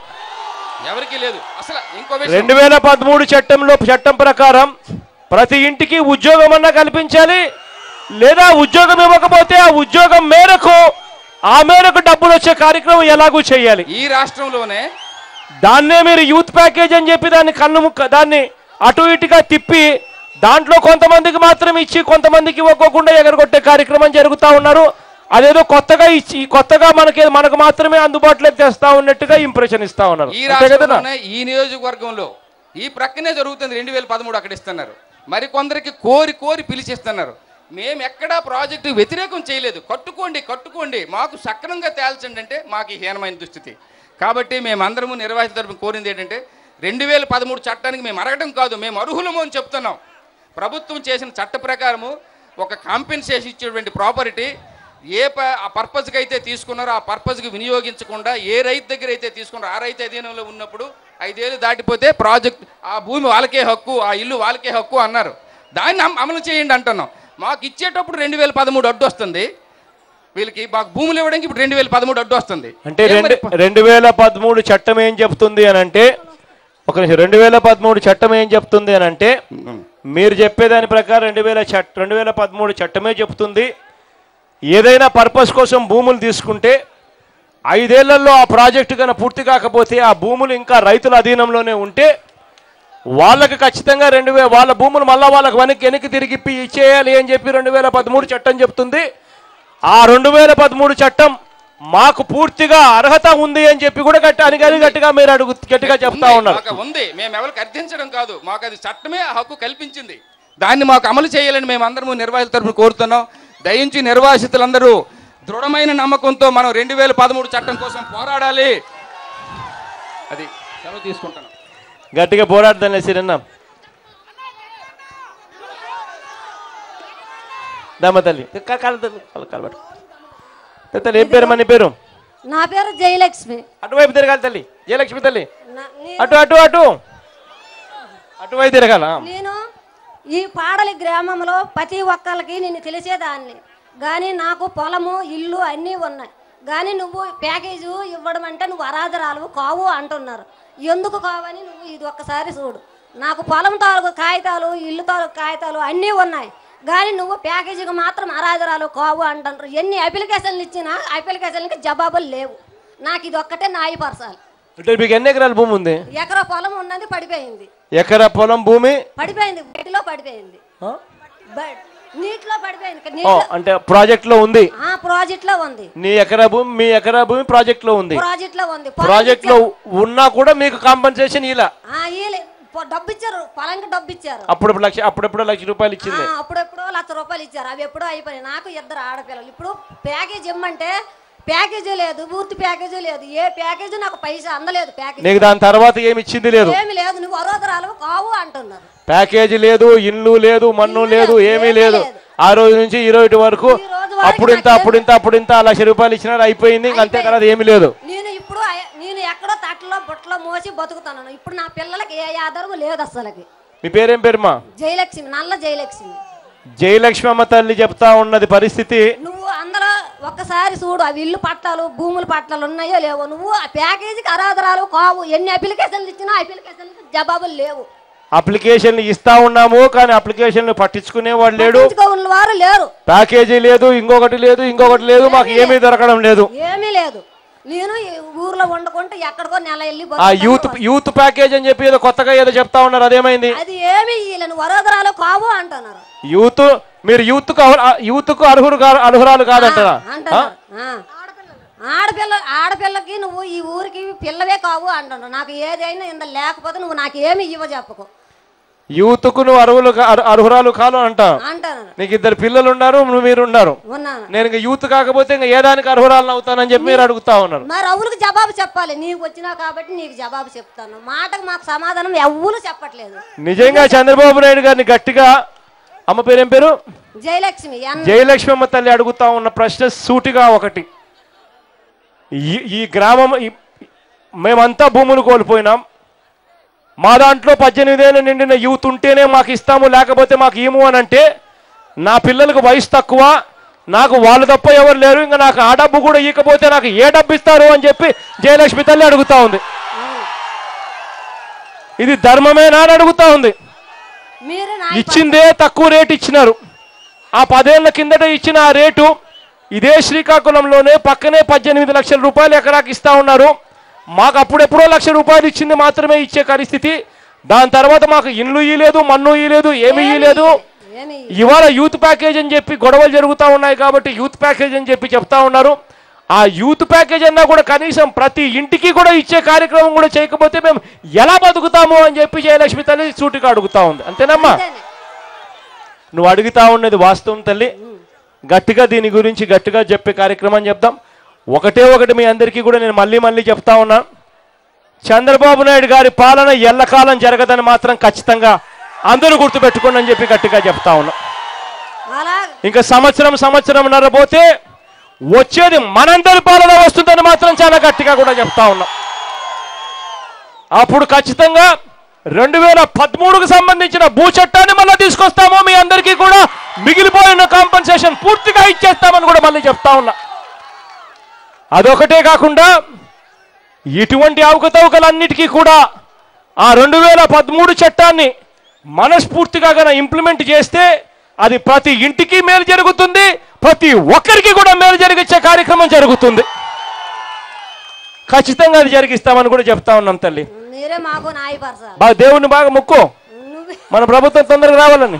ఎవరికి లేదు. అసలు ఇంకో 2013 చట్టం ప్రకారం ప్రతి ఇంటికి ఉద్యోగం అన్నా కల్పించాలి. లేదా ఉద్యోగం ఇవ్వకపోతే ఆ ఉద్యోగం మేరకు డబ్బులు వచ్చే కార్యక్రమం ఎలాగూ చేయాలి. ఈ రాష్ట్రంలోనే దాన్నే మీరు యూత్ ప్యాకేజ్ అని చెప్పి దాన్ని అటు ఇటుగా తిప్పి దాంట్లో కొంతమందికి మాత్రం ఇచ్చి కొంతమందికి ఇవ్వకోకుండా ఎగరగొట్టే కార్యక్రమం జరుగుతూ ఉన్నారు. అదేదో కొత్తగా మనకు మాత్రమే అందుబాటులోకి తెస్తా ఉన్నట్టుగా ఇంప్రెషన్ ఇస్తా ఉన్నారు. ఈ రాష్ట్రంలోనే ఈ నియోజకవర్గంలో ఈ ప్రక్కనే జరుగుతుంది. 2013 అక్కడ ఇస్తున్నారు. మరి కొందరికి కోరి పిలిచిస్తున్నారు. మేము ఎక్కడా ప్రాజెక్టు వ్యతిరేకం చేయలేదు. కట్టుకోండి మాకు సక్రమంగా తేల్చండి అంటే మాకు హీనమైన దుస్థితి. కాబట్టి మేమందరము నిర్వాహిత తరపున కోరింది ఏంటంటే 2013 చట్టానికి మేము అడగడం కాదు, మేము అర్హులము అని చెప్తున్నాం. ప్రభుత్వం చేసిన చట్ట ప్రకారము ఒక కాంపెన్సేషన్ ఇచ్చేటువంటి ప్రాపర్టీ ఆ పర్పస్కి అయితే తీసుకున్నారో ఆ పర్పస్కి వినియోగించకుండా ఏ రైతు దగ్గర అయితే తీసుకున్నారో ఆ రైతు అధీనంలో ఉన్నప్పుడు 5 ఏళ్ళు దాటిపోతే ప్రాజెక్ట్ ఆ భూమి వాళ్ళకే హక్కు, ఆ ఇల్లు వాళ్ళకే హక్కు అన్నారు. దాన్ని అమలు చేయండి అంటున్నాం. మాకు ఇచ్చేటప్పుడు 2013 అడ్డు వస్తుంది, వీళ్ళకి మాకు భూములు ఇవ్వడానికి ఇప్పుడు 2013 అడ్డు వస్తుంది. అంటే 2013 చట్టం ఏం చెప్తుంది అని అంటే, ఒక నిమిషం, 2013 చట్టం ఏం చెప్తుంది అని అంటే, మీరు చెప్పేదాని ప్రకారం 2013 చట్టమే చెప్తుంది, ఏదైనా పర్పస్ కోసం భూములు తీసుకుంటే 5 ఏళ్లలో ఆ ప్రాజెక్టు కన్నా పూర్తి కాకపోతే ఆ భూములు ఇంకా రైతుల అధీనంలోనే ఉంటే వాళ్ళకి ఖచ్చితంగా వాళ్ళ భూములు మళ్ళీ వాళ్ళకి వెనక్కి తిరిగి ఇచ్చేయాలి అని చెప్పి 2013 చట్టం చెప్తుంది. ఆ 2013 చట్టం మాకు పూర్తిగా అర్హత ఉంది అని చెప్పి కూడా గట్టిగా మీరు గట్టిగా చెప్తా ఉన్నారు. ఉంది, మేము ఎవరికి అర్థించడం కాదు, మాకు అది చట్టమే హక్కు కల్పించింది. దాన్ని మాకు అమలు చేయాలని మేము అందరము నిర్వాహిత తరపున కోరుతున్నాం. దయించి నిర్వాసితులందరూ దృఢమైన నమ్మకంతో మనం 2013 చట్టం కోసం పోరాడాలి. అది సెలవు తీసుకుంటున్నాం. గట్టిగా పోరాడదాన్ని సిరన్న దమ్మ తల్లి తల్లి ఏం పేరు మన పేరు? నా పేరు జయలక్ష్మి. అటువైపు తిరగాలి తల్లి, జయలక్ష్మి తల్లి అటు అటు అటు అటువైపు తిరగాల. నేను ఈ పాడలి గ్రామంలో ప్రతి ఒక్కరికి నేను తెలిసేదాన్ని, కానీ నాకు పొలము ఇల్లు అన్నీ ఉన్నాయి. కానీ నువ్వు ప్యాకేజు ఇవ్వడం అంటే నువ్వు అరాధరాలు కావు అంటున్నారు. ఎందుకు కావని నువ్వు ఇది ఒక్కసారి చూడు. నాకు పొలం తాలూకు కాగితాలు, ఇల్లు తాలూకు కాగితాలు అన్నీ ఉన్నాయి, కానీ నువ్వు ప్యాకేజీకి మాత్రం అరాధరాలు కావు అంటున్నారు. ఎన్ని అప్లికేషన్లు ఇచ్చినా అప్లికేషన్లకి జవాబులు లేవు. నాకు ఇది ఒక్కటే న్యాయపరచాలి. మీకు ఎన్ని ఎకరాల భూమి ఉంది? ఎకరా పొలం ఉన్నది పడిపోయింది. ఎకరా పొలం భూమి పడిపోయింది, బయటలో పడిపోయింది, నీటిలో పడిపోయింది. అంటే ప్రాజెక్ట్ లో ఉంది, ప్రాజెక్ట్ లో ఉంది. మీ ఎకరా భూమి ప్రాజెక్ట్ లో ఉంది. ప్రాజెక్ట్ లో ఉన్నా కూడా మీకు కాంపెన్సేషన్ ఇలా డబ్బు ఇచ్చారు, పొలంకి డబ్బు ఇచ్చారు. అప్పుడప్పుడు లక్ష రూపాయలు ఇచ్చింది, అప్పుడెప్పుడో ₹1,00,000 ఇచ్చారు. అవి ఎప్పుడో అయిపోయినాయి. నాకు 2 ఆడపిల్లలు. ఇప్పుడు ప్యాకేజ్ ఇమ్మంటే ప్యాకేజీ లేదు, పూర్తి ప్యాకేజీ లేదు. ఏ ప్యాకేజీ నాకు పైసా అందలేదు. ప్యాకేజీ దాని తర్వాత ఏమి ఇచ్చింది లేదు, ఏమి లేదు. నువ్వు అరోధరాలు కావు అంటున్నారు. ప్యాకేజీ లేదు, ఇల్లు లేదు, మన్ను లేదు, ఏమీ లేదు. ఆ రోజు నుంచి ఈ రోజు వరకు అప్పుడింత ₹1,00,000 ఇచ్చినారు, అయిపోయింది. అంతే కదా, ఏమీ లేదు. నేను ఎక్కడో తట్టలో బుట్టలో మోసి బతుకుతున్నాను. ఇప్పుడు నా పిల్లలకి ఏ ఆధారం లేదు అసలుకి. మీ పేరేం పేరుమా? జయలక్ష్మి, నల్ల జయలక్ష్మి. జయలక్ష్మి అమ్మ తల్లి చెప్తా ఉన్నది పరిస్థితి. నువ్వు అందరూ ఒక్కసారి చూడు, అవి ఇల్లు పట్టాలు భూముల పట్టాలు ఉన్నాయో లేవో. నువ్వు ఆ ప్యాకేజీకి అరాధరాలు కావు. ఎన్ని అప్లికేషన్లు ఇచ్చినా అప్లికేషన్కి జవాబులు లేవు. అప్లికేషన్లు ఇస్తా ఉన్నాము, కానీ అప్లికేషన్లు పట్టించుకునే వాడు లేడు, వారు లేరు. ప్యాకేజీ లేదు, ఇంకొకటి లేదు, మాకు ఏమీ దొరకడం లేదు, ఏమీ లేదు. నేను ఊర్లో వండుకుంటే ఎక్కడికో నెల వెళ్ళి యూత్ ప్యాకేజ్ అని చెప్పి ఏదో కొత్తగా ఏదో చెప్తా ఉన్నారు, అదేమైంది? అది ఏమి వరోధరాలు కావు అంటున్నారు. మీరు యూత్ కు అర్హురాలు కాదంటారా? ఆడపిల్లకి నువ్వు ఈ ఊరికి పిల్లవే కావు అంటున్నావు. నాకు ఏదైనా ఇంత లేకపోతే నువ్వు నాకు ఏమి ఇవ్వ చెప్పకు. యూత్ కు నువ్వు అర్హురాలు కాదు అంట. నీకు 2 పిల్లలు ఉన్నారు, మీరు ఉన్నారు. నేను ఇంకా యూత్ కాకపోతే ఇంకా ఏదానికి అర్హురాలను అవుతానని చెప్పి మీరు అడుగుతా ఉన్నారు. మరి అవులకు జవాబు చెప్పాలి. నీకు వచ్చినా కాబట్టి నీకు జవాబు చెప్తాను. మాటకు మాకు సమాధానం ఎవ్వరు చెప్పట్లేదు. నిజంగా చంద్రబాబు నాయుడు గారిని గట్టిగా, అమ్మ పేరేం పేరు? జయలక్ష్మి. జయలక్ష్మి అమ్మ తల్లి అడుగుతా ఉన్న ప్రశ్న సూటిగా ఒకటి, ఈ గ్రామం మేమంతా భూములు కోల్పోయినాం, మా దాంట్లో 18 ఏళ్ళు నిండిన యూత్ ఉంటేనే మాకు ఇస్తాము, లేకపోతే మాకు ఏమో అని అంటే, నా పిల్లలకు వయసు తక్కువ, నాకు వాళ్ళు తప్ప ఎవరు లేరు, ఇంకా నాకు ఆ డబ్బు కూడా ఇవ్వకపోతే నాకు ఏ డబ్బు ఇస్తారు అని చెప్పి జయలక్ష్మి తల్లి అడుగుతా ఉంది. ఇది ధర్మమేనా అని అడుగుతా ఉంది. ఇచ్చిందే తక్కువ రేటు ఇచ్చినారు. ఆ 10 ఏళ్ల కిందట ఇచ్చిన ఆ రేటు ఇదే శ్రీకాకుళంలోనే పక్కనే 18 లక్షల రూపాయలు ఎకరాకి ఇస్తా ఉన్నారు. మాకు అప్పుడెప్పుడో ₹1,00,000 ఇచ్చింది మాత్రమే ఇచ్చే పరిస్థితి. దాని తర్వాత మాకు ఇండ్లు ఇయ్యలేదు, మన్ను ఇయ్యలేదు, ఏమి ఇయ్యలేదు. ఇవాళ యూత్ ప్యాకేజ్ అని చెప్పి గొడవలు జరుగుతూ ఉన్నాయి కాబట్టి యూత్ ప్యాకేజ్ అని చెప్పి చెప్తా ఉన్నారు. ఆ యూత్ ప్యాకేజ్ అన్నా కూడా కనీసం ప్రతి ఇంటికి కూడా ఇచ్చే కార్యక్రమం కూడా చేయకపోతే మేము ఎలా బతుకుతాము అని చెప్పి జయలక్ష్మి తల్లి సూటిగా అడుగుతా ఉంది. అంతేనమ్మా? నువ్వు అడుగుతా ఉన్నది వాస్తవం తల్లి. గట్టిగా దీని గురించి గట్టిగా చెప్పే కార్యక్రమం చెప్దాం. ఒకటి మీ అందరికీ కూడా నేను మళ్ళీ చెప్తా ఉన్నా, చంద్రబాబు నాయుడు గారి పాలన ఎల్లకాలం జరగదని మాత్రం ఖచ్చితంగా అందరూ గుర్తుపెట్టుకోండి అని చెప్పి గట్టిగా చెప్తా ఉన్నా. ఇంకా సంవత్సరంన్నర పోతే వచ్చేది మనందరి పాలన వస్తుందని మాత్రం చాలా గట్టిగా కూడా చెప్తా ఉన్నాం. అప్పుడు ఖచ్చితంగా 2013కు సంబంధించిన భూ చట్టాన్ని మళ్ళీ తీసుకొస్తామో, మీ అందరికీ కూడా మిగిలిపోయిన కాంపెన్సేషన్ పూర్తిగా ఇచ్చేస్తామని కూడా మళ్ళీ చెప్తా ఉన్నా. అదొకటే కాకుండా ఇటువంటి అవకతవకలన్నిటికీ కూడా ఆ 2013 చట్టాన్ని మనస్ఫూర్తిగా గన ఇంప్లిమెంట్ చేస్తే అది ప్రతి ఇంటికి మేలు జరుగుతుంది, ప్రతి ఒక్కరికి కూడా మేలు జరిగించే కార్యక్రమం జరుగుతుంది. ఖచ్చితంగా అది జరిగిస్తామని కూడా చెప్తా ఉన్నాం తల్లి. బాగా దేవుణ్ణి బాగా మొక్కు, మన ప్రభుత్వం తొందరగా రావాలని.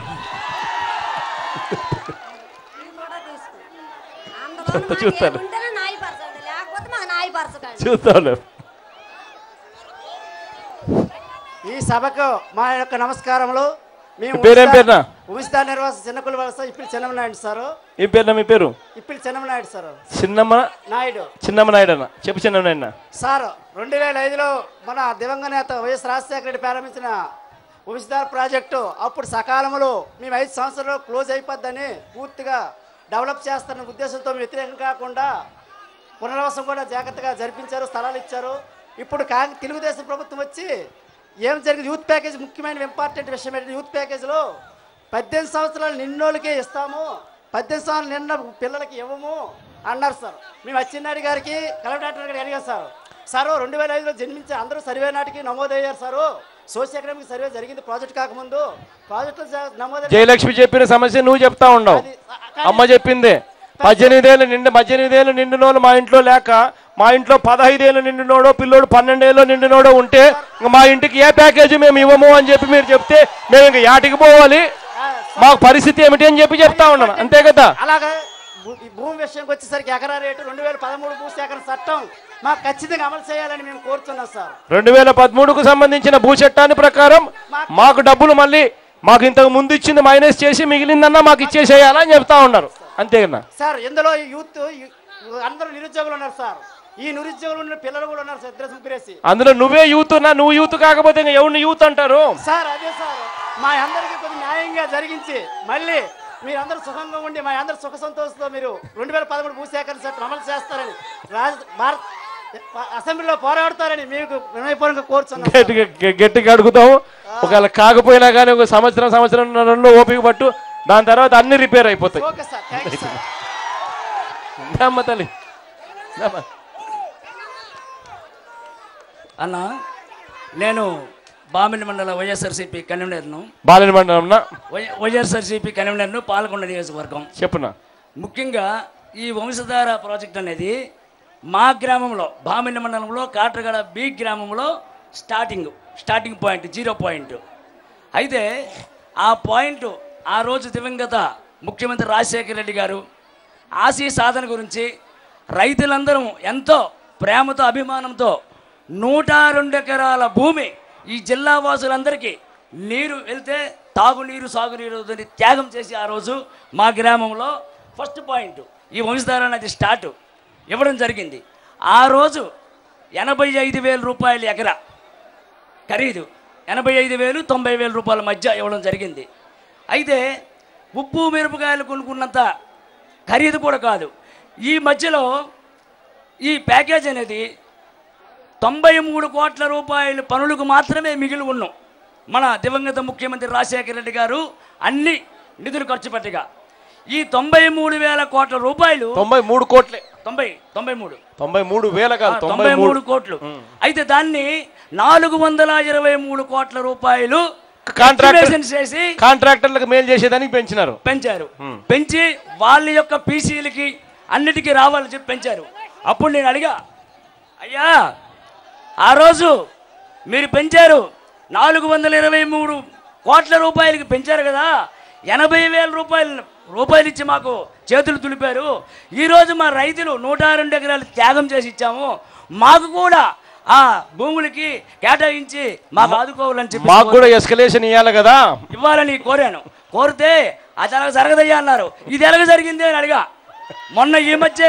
చూస్తాను. ఈ సభకు మా యొక్క నమస్కారములు. పేరేనా? ఉమిస్తా నిర్వాస చిన్నకుల వలస ఇప్పిలి చెన్నమనాయుడు సార్. ఈ పేరునా? మీ పేరు? ఇప్పిలి చెన్నమనాయుడు సార్. చిన్నమ్మ నాయుడు అన్న. చెప్పు చిన్నమ్మ సార్. 2005లో మన దివంగత నేత వైఎస్ రాజశేఖర రెడ్డి ప్రారంభించిన ఉమిస్దార్ ప్రాజెక్టు అప్పుడు సకాలంలో మేము 5 సంవత్సరాలు క్లోజ్ అయిపోద్దని పూర్తిగా డెవలప్ చేస్తున్న ఉద్దేశంతో వ్యతిరేకం కాకుండా పునర్వాసం కూడా జాగ్రత్తగా జరిపించారు, స్థలాలు ఇచ్చారు. ఇప్పుడు తెలుగుదేశం ప్రభుత్వం వచ్చి ఏం జరిగింది, యూత్ ప్యాకేజ్ ముఖ్యమైన ఇంపార్టెంట్ విషయం ఏంటంటే, యూత్ ప్యాకేజ్లో 18 సంవత్సరాలు నిన్నోళ్ళకే ఇస్తాము, 18 సంవత్సరాలు నిన్న పిల్లలకి ఇవ్వము అన్నారు సార్. మేము అచ్చెన్నాయుడు గారికి కలెక్టర్ గారికి అడిగాం సార్. 2005లో జన్మించి అందరూ సర్వే నాటికి నమోదయ్యారు సార్. సోషల్ ఎకనామిక్ సర్వే జరిగింది ప్రాజెక్ట్ కాకముందు. ప్రాజెక్టు నమోదు జయలక్ష్మి చెప్పిన సమస్య నువ్వు చెప్తా ఉండవు, అమ్మ చెప్పింది. 18 ఏళ్ళు నిండినోళ్ళు మా ఇంట్లో లేక, మా ఇంట్లో 15 ఏళ్ళు నిండినోడో పిల్లోడు 12 ఏళ్ళు నిండినోడో ఉంటే మా ఇంటికి ఏ ప్యాకేజీ మేము ఇవ్వము అని చెప్పి మీరు చెప్తే మేము ఇంకా యాటికి పోవాలి, మాకు పరిస్థితి ఏమిటి అని చెప్పి చెప్తా ఉన్నాను. అంతే కదా? అలాగే భూమి విషయంకి వచ్చేసరికి ఎకరా రేటు 2013 భూసేకరణ చట్టం మాకు ఖచ్చితంగా అమలు చేయాలని మేము కోరుతున్నాం సార్. 2013కు సంబంధించిన భూ చట్టాన్ని ప్రకారం మాకు డబ్బులు మళ్ళీ మాకు ఇంతకు ముందు ఇచ్చింది మైనస్ చేసి మిగిలిందన్నా మాకు ఇచ్చేసేయాలని చెప్తా ఉన్నారు. అంతే కదా సార్? ఇందులో యూత్ అందరూ నిరుద్యోగులు ఉన్నారు సార్. ఈ నిరుద్యోగులు ఉన్న పిల్లలు కూడా ఉన్నారు సార్. 2 ముగ్గురేసి అందులో నువ్వే యూత్ ఉన్నా, నువ్వు యూత్ కాకపోతే ఎవరిని యూత్ అంటారు సార్? అదే సార్, మా అందరికీ కొద్దిగా న్యాయంగా జరిగించి మళ్ళీ మీరందరూ సుఖంగా ఉండి మా అందరూ సుఖ సంతోషంతో మీరు 2013 భూసేకరణ చట్టం అమలు చేస్తారని భారత్ అసెంబ్లీలో పోరాడతారని మీకు వినయపూర్వకంగా కోరుతున్నాం. గట్టిగా అడుగుతాము. ఒకవేళ కాకపోయినా కానీ ఒక సంవత్సరం ఓపిక పట్టు, దాని తర్వాత అన్ని రిపేర్ అయిపోతాయి. తల్లి అన్న, నేను బామిలి మండల వైఎస్ఆర్సీపీ కన్వీనర్ను. బాలిన మండలం వైఎస్ఆర్సీపీ కన్వీనర్ను, పాలకొండ నియోజకవర్గం. చెప్పునా. ముఖ్యంగా ఈ వంశధార ప్రాజెక్ట్ అనేది మా గ్రామంలో, బామిలి మండలంలో కాట్రగడ బి గ్రామంలో స్టార్టింగ్ పాయింట్, 0 పాయింట్. అయితే ఆ పాయింట్ ఆ రోజు దివంగత ముఖ్యమంత్రి రాజశేఖర రెడ్డి గారు ఆశీ సాధన గురించి రైతులందరం ఎంతో ప్రేమతో అభిమానంతో 102 ఎకరాల భూమి ఈ జిల్లా వాసులందరికీ నీరు వెళ్తే తాగునీరు సాగునీరు త్యాగం చేసి ఆ రోజు మా గ్రామంలో ఫస్ట్ పాయింట్ ఈ వంశధార అనేది స్టార్ట్ ఇవ్వడం జరిగింది. ఆ రోజు 85,000 రూపాయలు ఎకరా ఖరీదు, 85,000 90,000 రూపాయల మధ్య ఇవ్వడం జరిగింది. అయితే ఉప్పు మిరపకాయలు కొనుక్కున్నంత ఖరీదు కూడా కాదు. ఈ మధ్యలో ఈ ప్యాకేజ్ అనేది 93 కోట్ల రూపాయల పనులకు మాత్రమే మిగిలి ఉన్నాం. మన దివంగత ముఖ్యమంత్రి రాజశేఖర రెడ్డి గారు అన్ని నిధులు ఖర్చు పెట్టగా ఈ 93,000 కోట్ల రూపాయలు 93 కోట్లే 93 కోట్లు. అయితే దాన్ని 423 కోట్ల రూపాయలు చేసి కాంట్రాక్టర్లకు మేలు చేసేదానికి పెంచారు. పెంచి వాళ్ళ యొక్క పీసీలకి అన్నిటికీ రావాలని చెప్పి పెంచారు. అప్పుడు నేను అడిగా, అయ్యా ఆ రోజు మీరు పెంచారు 423 కోట్ల రూపాయలకి పెంచారు కదా, 80,000 రూపాయలు ఇచ్చి మాకు చేతులు తులిపారు. ఈరోజు మా రైతులు 102 ఎకరాలు త్యాగం చేసి ఇచ్చాము, మాకు కూడా ఆ భూములకి కేటాయించి మాకు ఆదుకోవాలని చెప్పి మాకు కూడా ఎస్కలేషన్ ఇవ్వాలి కదా, ఇవ్వాలని కోరాను. కోరితే అది ఎలాగ జరగదయ్యా అన్నారు. ఇది ఎలాగ జరిగింది అని అడిగా. మొన్న ఈ మధ్య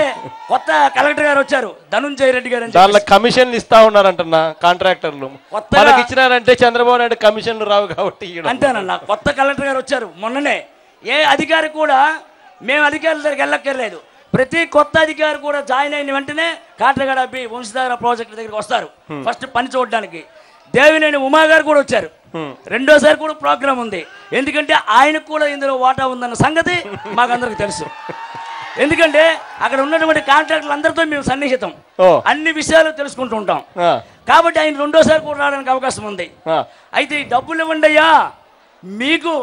కొత్త కలెక్టర్ గారు వచ్చారు, ధనుంజయ రెడ్డి గారు. దానిలో కమిషన్లు ఇస్తా ఉన్నారంటున్నా కాంట్రాక్టర్లు. కొత్తగా ఇచ్చినారంటే చంద్రబాబు నాయుడు కమిషన్లు రావు కాబట్టి అంతేనన్నా. కొత్త కలెక్టర్ గారు వచ్చారు మొన్ననే. ఏ అధికారి కూడా మేము అధికారుల దగ్గరికి వెళ్ళక్కర్లేదు. ప్రతి కొత్త అధికారి కూడా జాయిన్ అయిన వెంటనే కాట్రగడ బి వంశధార ప్రాజెక్ట్ దగ్గరికి వస్తారు ఫస్ట్ పని చూడడానికి. దేవినేని ఉమా గారు కూడా వచ్చారు. రెండోసారి కూడా ప్రోగ్రామ్ ఉంది. ఎందుకంటే ఆయనకు కూడా ఇందులో వాటా ఉందన్న సంగతి మాకందరికి తెలుసు. ఎందుకంటే అక్కడ ఉన్నటువంటి కాంట్రాక్టర్లు అందరితో మేము సన్నిహితం, అన్ని విషయాలు తెలుసుకుంటూ ఉంటాం. కాబట్టి ఆయన రెండోసారి కూడా రావడానికి అవకాశం ఉంది. అయితే ఈ డబ్బులు ఇవ్వండి అయ్యా, మీకు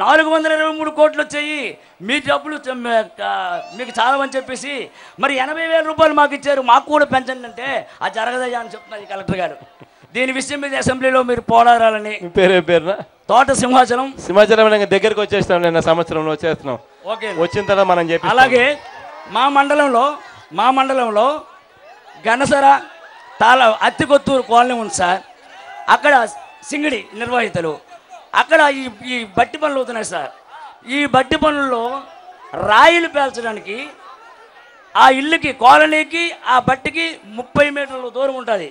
423 కోట్లు వచ్చాయి, మీ డబ్బులు మీకు చాలవని చెప్పేసి మరి 80,000 రూపాయలు మాకు ఇచ్చారు, మాకు కూడా పెంచండి అంటే అది జరగదయ్యా అని చెప్తున్నారు ఈ కలెక్టర్ గారు. దీని విషయం మీద అసెంబ్లీలో మీరు పోరాడాలని. పేరునా తోట సింహాచలం. సింహాచలం దగ్గరికి వచ్చేస్తాం, నిన్న సంవత్సరంలో వచ్చేస్తున్నాం. ఓకే, వచ్చిన తర్వాత మనం చెప్పి. అలాగే మా మండలంలో గనసర అత్తికొత్తూరు కాలనీ ఉంది సార్. అక్కడ సింగిడి నిర్వాహితులు అక్కడ ఈ బట్టి పనులు అవుతున్నాయి సార్. ఈ బట్టి పనుల్లో రాయిలు పేల్చడానికి ఆ ఇల్లుకి కాలనీకి ఆ బట్టికి 30 మీటర్ల దూరం ఉంటుంది.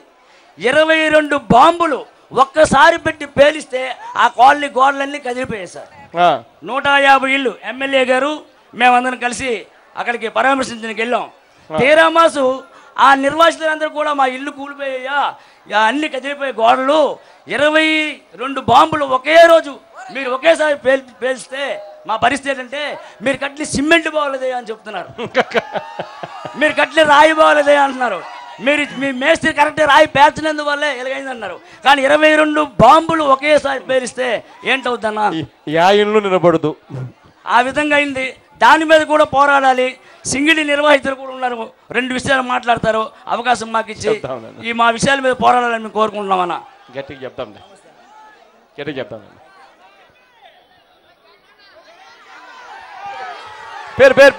22 బాంబులు ఒక్కసారి పెట్టి పేలిస్తే ఆ కాలనీ గోడలన్నీ కదిలిపోయాయి సార్. 150 ఇల్లు. ఎమ్మెల్యే గారు మేమందరం కలిసి అక్కడికి పరామర్శించడానికి వెళ్ళాం. తీరామాసు ఆ నిర్వాసితులందరూ కూడా మా ఇల్లు కూలిపోయాయా, అన్ని కదిలిపోయే గోడలు, 22 బాంబులు ఒకే రోజు మీరు ఒకేసారి పేల్స్తే మా పరిస్థితి ఏంటంటే మీరు కట్టిన సిమెంట్ బాగోలేదే అని చెప్తున్నారు, మీరు కట్టిన రాయి బాగోలేదే అంటున్నారు, మీ మేస్త్రి కరెక్ట్గా రాయి పేర్చినందువల్లే ఎలాగైంది అన్నారు. కానీ 22 బాంబులు ఒకేసారి పేలిస్తే ఏంటవుద్దన్నా? ఇల్లు నిలబడదు. ఆ విధంగా అయింది. దాని మీద కూడా పోరాడాలి. సింగిడి నిర్వాహితులు కూడా ఉన్నారు, 2 విషయాలు మాట్లాడతారు. అవకాశం మాకు ఇచ్చి ఈ మా విషయాల మీద పోరాడాలని మేము కోరుకుంటున్నామన్నా. గట్టిగా చెప్తాం.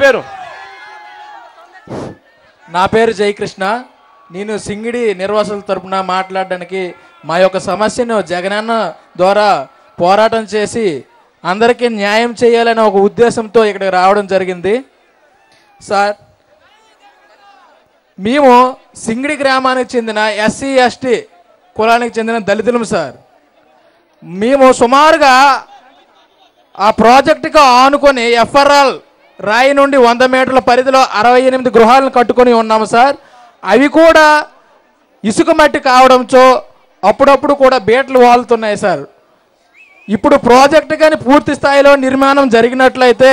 పేరు నా పేరు జయకృష్ణ. నేను సింగిడి నిర్వాసుల తరపున మాట్లాడడానికి మా యొక్క సమస్యను జగనన్న ద్వారా పోరాటం చేసి అందరికీ న్యాయం చేయాలనే ఒక ఉద్దేశంతో ఇక్కడికి రావడం జరిగింది. సార్, మేము సింగిడి గ్రామానికి చెందిన ఎస్సీ ఎస్టీ కులానికి చెందిన దళితులం సార్. మేము సుమారుగా ఆ ప్రాజెక్టుకు ఆనుకొని ఎఫ్ఆర్ఎల్ రాయి నుండి 100 మీటర్ల పరిధిలో 68 గృహాలను కట్టుకొని ఉన్నాము సార్. అవి కూడా ఇసుక మట్టి కావడంతో అప్పుడప్పుడు కూడా బీటలు వాలుతున్నాయి సార్. ఇప్పుడు ప్రాజెక్టు కానీ పూర్తి స్థాయిలో నిర్మాణం జరిగినట్లయితే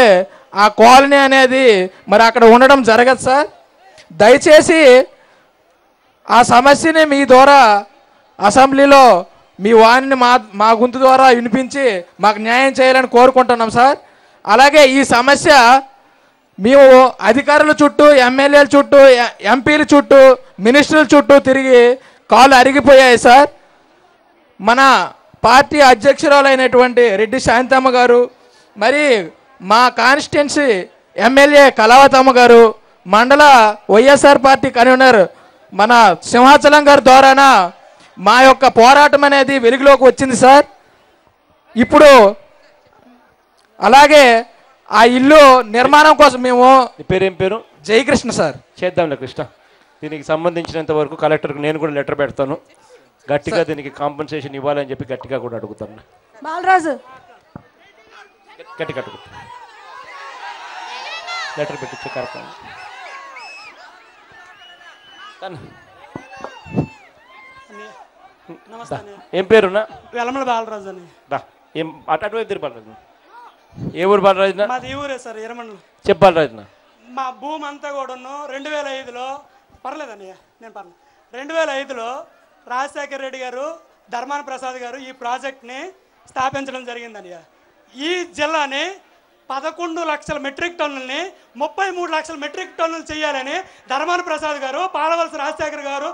ఆ కాలనీ అనేది మరి అక్కడ ఉండడం జరగదు సార్. దయచేసి ఆ సమస్యని మీ ద్వారా అసెంబ్లీలో మీ వాణిని మా గొంతు ద్వారా వినిపించి మాకు న్యాయం చేయాలని కోరుకుంటున్నాం సార్. అలాగే ఈ సమస్య మేము అధికారుల చుట్టూ, ఎమ్మెల్యేల చుట్టూ, ఎంపీల చుట్టూ, మినిస్టర్ల చుట్టూ తిరిగి కాళ్ళు అరిగిపోయాయి సార్. మన పార్టీ అధ్యక్షురాలైనటువంటి రెడ్డి శాంతమ్మ గారు, మరి మా కాన్స్టిట్యున్సీ ఎమ్మెల్యే కళావతమ్మ గారు, మండల వైఎస్ఆర్ పార్టీ కన్వీనర్ మన సింహాచలం గారి ద్వారాన మా యొక్క పోరాటం అనేది వెలుగులోకి వచ్చింది సార్. ఇప్పుడు అలాగే ఆ ఇల్లు నిర్మాణం కోసం మేము. పేరేం పేరు? జయకృష్ణ సార్. చేద్దాంలే కృష్ణ. దీనికి సంబంధించినంత వరకు కలెక్టర్కి నేను కూడా లెటర్ పెడతాను. గట్టిగా దీనికి కాంపెన్సేషన్ ఇవ్వాలని చెప్పి గట్టిగా కూడా అడుగుతాను. బాలరాజు గట్టిగా అడుగుతా, లెటర్ పెట్టించే కార్యక్రమం. ఏం పేరున్నా? వెలమల బాలరాజు అని. ఏం అటువైపు తిరిగి బాలరాజు. ఏ ఊరు బాలరాజు? మాది ఈ ఊరే సార్, ఎర్రమండలం. చెప్పు బాలరాజు. మా భూమి అంతా కూడాను 2005లో పర్లేదన్నయ్య, నేను పర్లేదు 2005లో రాజశేఖర రెడ్డి గారు, ధర్మాన ప్రసాద్ గారు ఈ ప్రాజెక్ట్ని స్థాపించడం జరిగిందన్నయ్య. ఈ జిల్లాని 11 లక్షల మెట్రిక్ టన్నుల్ని 33 లక్షల మెట్రిక్ టన్నులు చేయాలని ధర్మాన ప్రసాద్ గారు, పాలవలస రాజశేఖర గారు,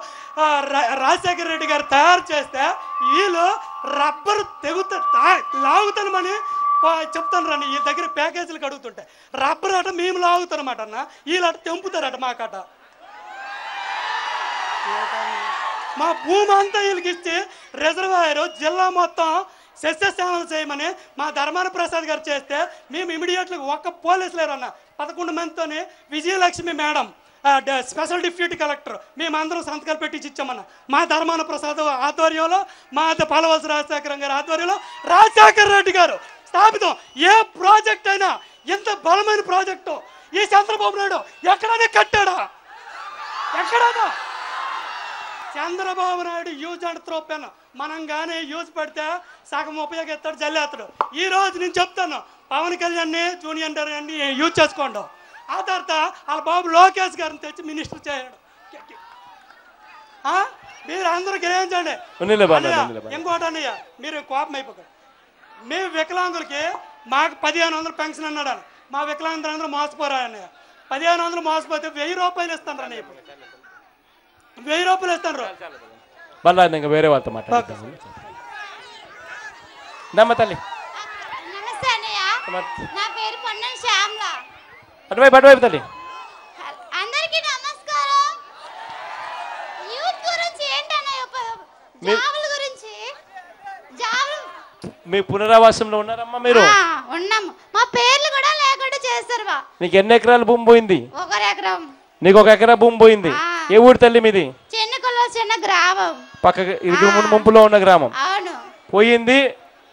రాజశేఖర రెడ్డి గారు తయారు చేస్తే వీళ్ళు రబ్బరు లాగుతానమని చెప్తాను రండి. వీళ్ళ దగ్గర ప్యాకేజీలకు అడుగుతుంటే రబ్బర్ అట మేము లాగుతానమాట అన్న, వీళ్ళట తెంపుతారట మాకట. మా భూమి అంతా వీళ్ళకి ఇచ్చి రిజర్వాయర్ జిల్లా మొత్తం సస్యశామం చేయమని మా ధర్మాన ప్రసాద్ గారు చేస్తే మేము ఇమీడియట్గా ఒక్క పోలీసు లేరన్న 11 మందితోని Vijayalakshmi madam special deputy collector మేమందరం సంతకాలు పెట్టించి ఇచ్చామన్న. మా ధర్మాన ప్రసాద్ ఆధ్వర్యంలో, మా పాలవలస రాజశేఖరం గారి ఆధ్వర్యంలో రాజశేఖర రెడ్డి గారు స్థాపితం. ఏ ప్రాజెక్ట్ అయినా ఎంత బలమైన ప్రాజెక్టు ఈ చంద్రబాబు నాయుడు ఎక్కడైనా కట్టాడా? ఎక్కడైనా Chandrababu Naidu use and throw pen. మనం కానీ యూజ్ పెడితే సగం ఉపయోగిస్తాడు, జల్లేస్తాడు. ఈ రోజు నేను చెప్తాను, పవన్ కళ్యాణ్ని జూనియర్ అన్ని యూజ్ చేసుకోండి. ఆ తర్వాత వాళ్ళ బాబు లోకేష్ గారిని తెచ్చి మినిస్టర్ చేయడు. మీరు అందరూ గ్రహించండి. ఇంకోటి అన్నయ్య, మీరు కోపం అయిపోతారు. మీ వికలాంగులకి మాకు 1500 పెన్షన్ అన్నాడు. మా వికలాంగులందరూ మోసపోరా అన్నయ్య. 1500 మోసపోతే 1000 రూపాయలు ఇస్తాను రా. 1000 రూపాయలు ఇస్తాను రా. ఇంకా వేరే వాళ్ళతో మాట్లాడతాను. తల్లి నమస్తే అన్నయ్య, నా పేరు పొన్నం శ్యామల. అటువైపు తల్లి. అందరికీ నమస్కారం. యూత్ గురించి ఏంటన్నయ్య? జాబుల గురించి. జాబులు మీ పునరావాసంలో ఉన్నారమ్మా మీరు? ఉన్నాము. మా పేర్లు కూడా లేకుండా చేస్తారు. నీకు ఎన్ని ఎకరాల భూమి పోయింది? 1 ఎకరం. నీకు 1 ఎకరా భూమి పోయింది. ఏ ఊరు తల్లి మీది? చిన్న గ్రామం, పక్క ముంపులో ఉన్న గ్రామం. అవును, పోయింది.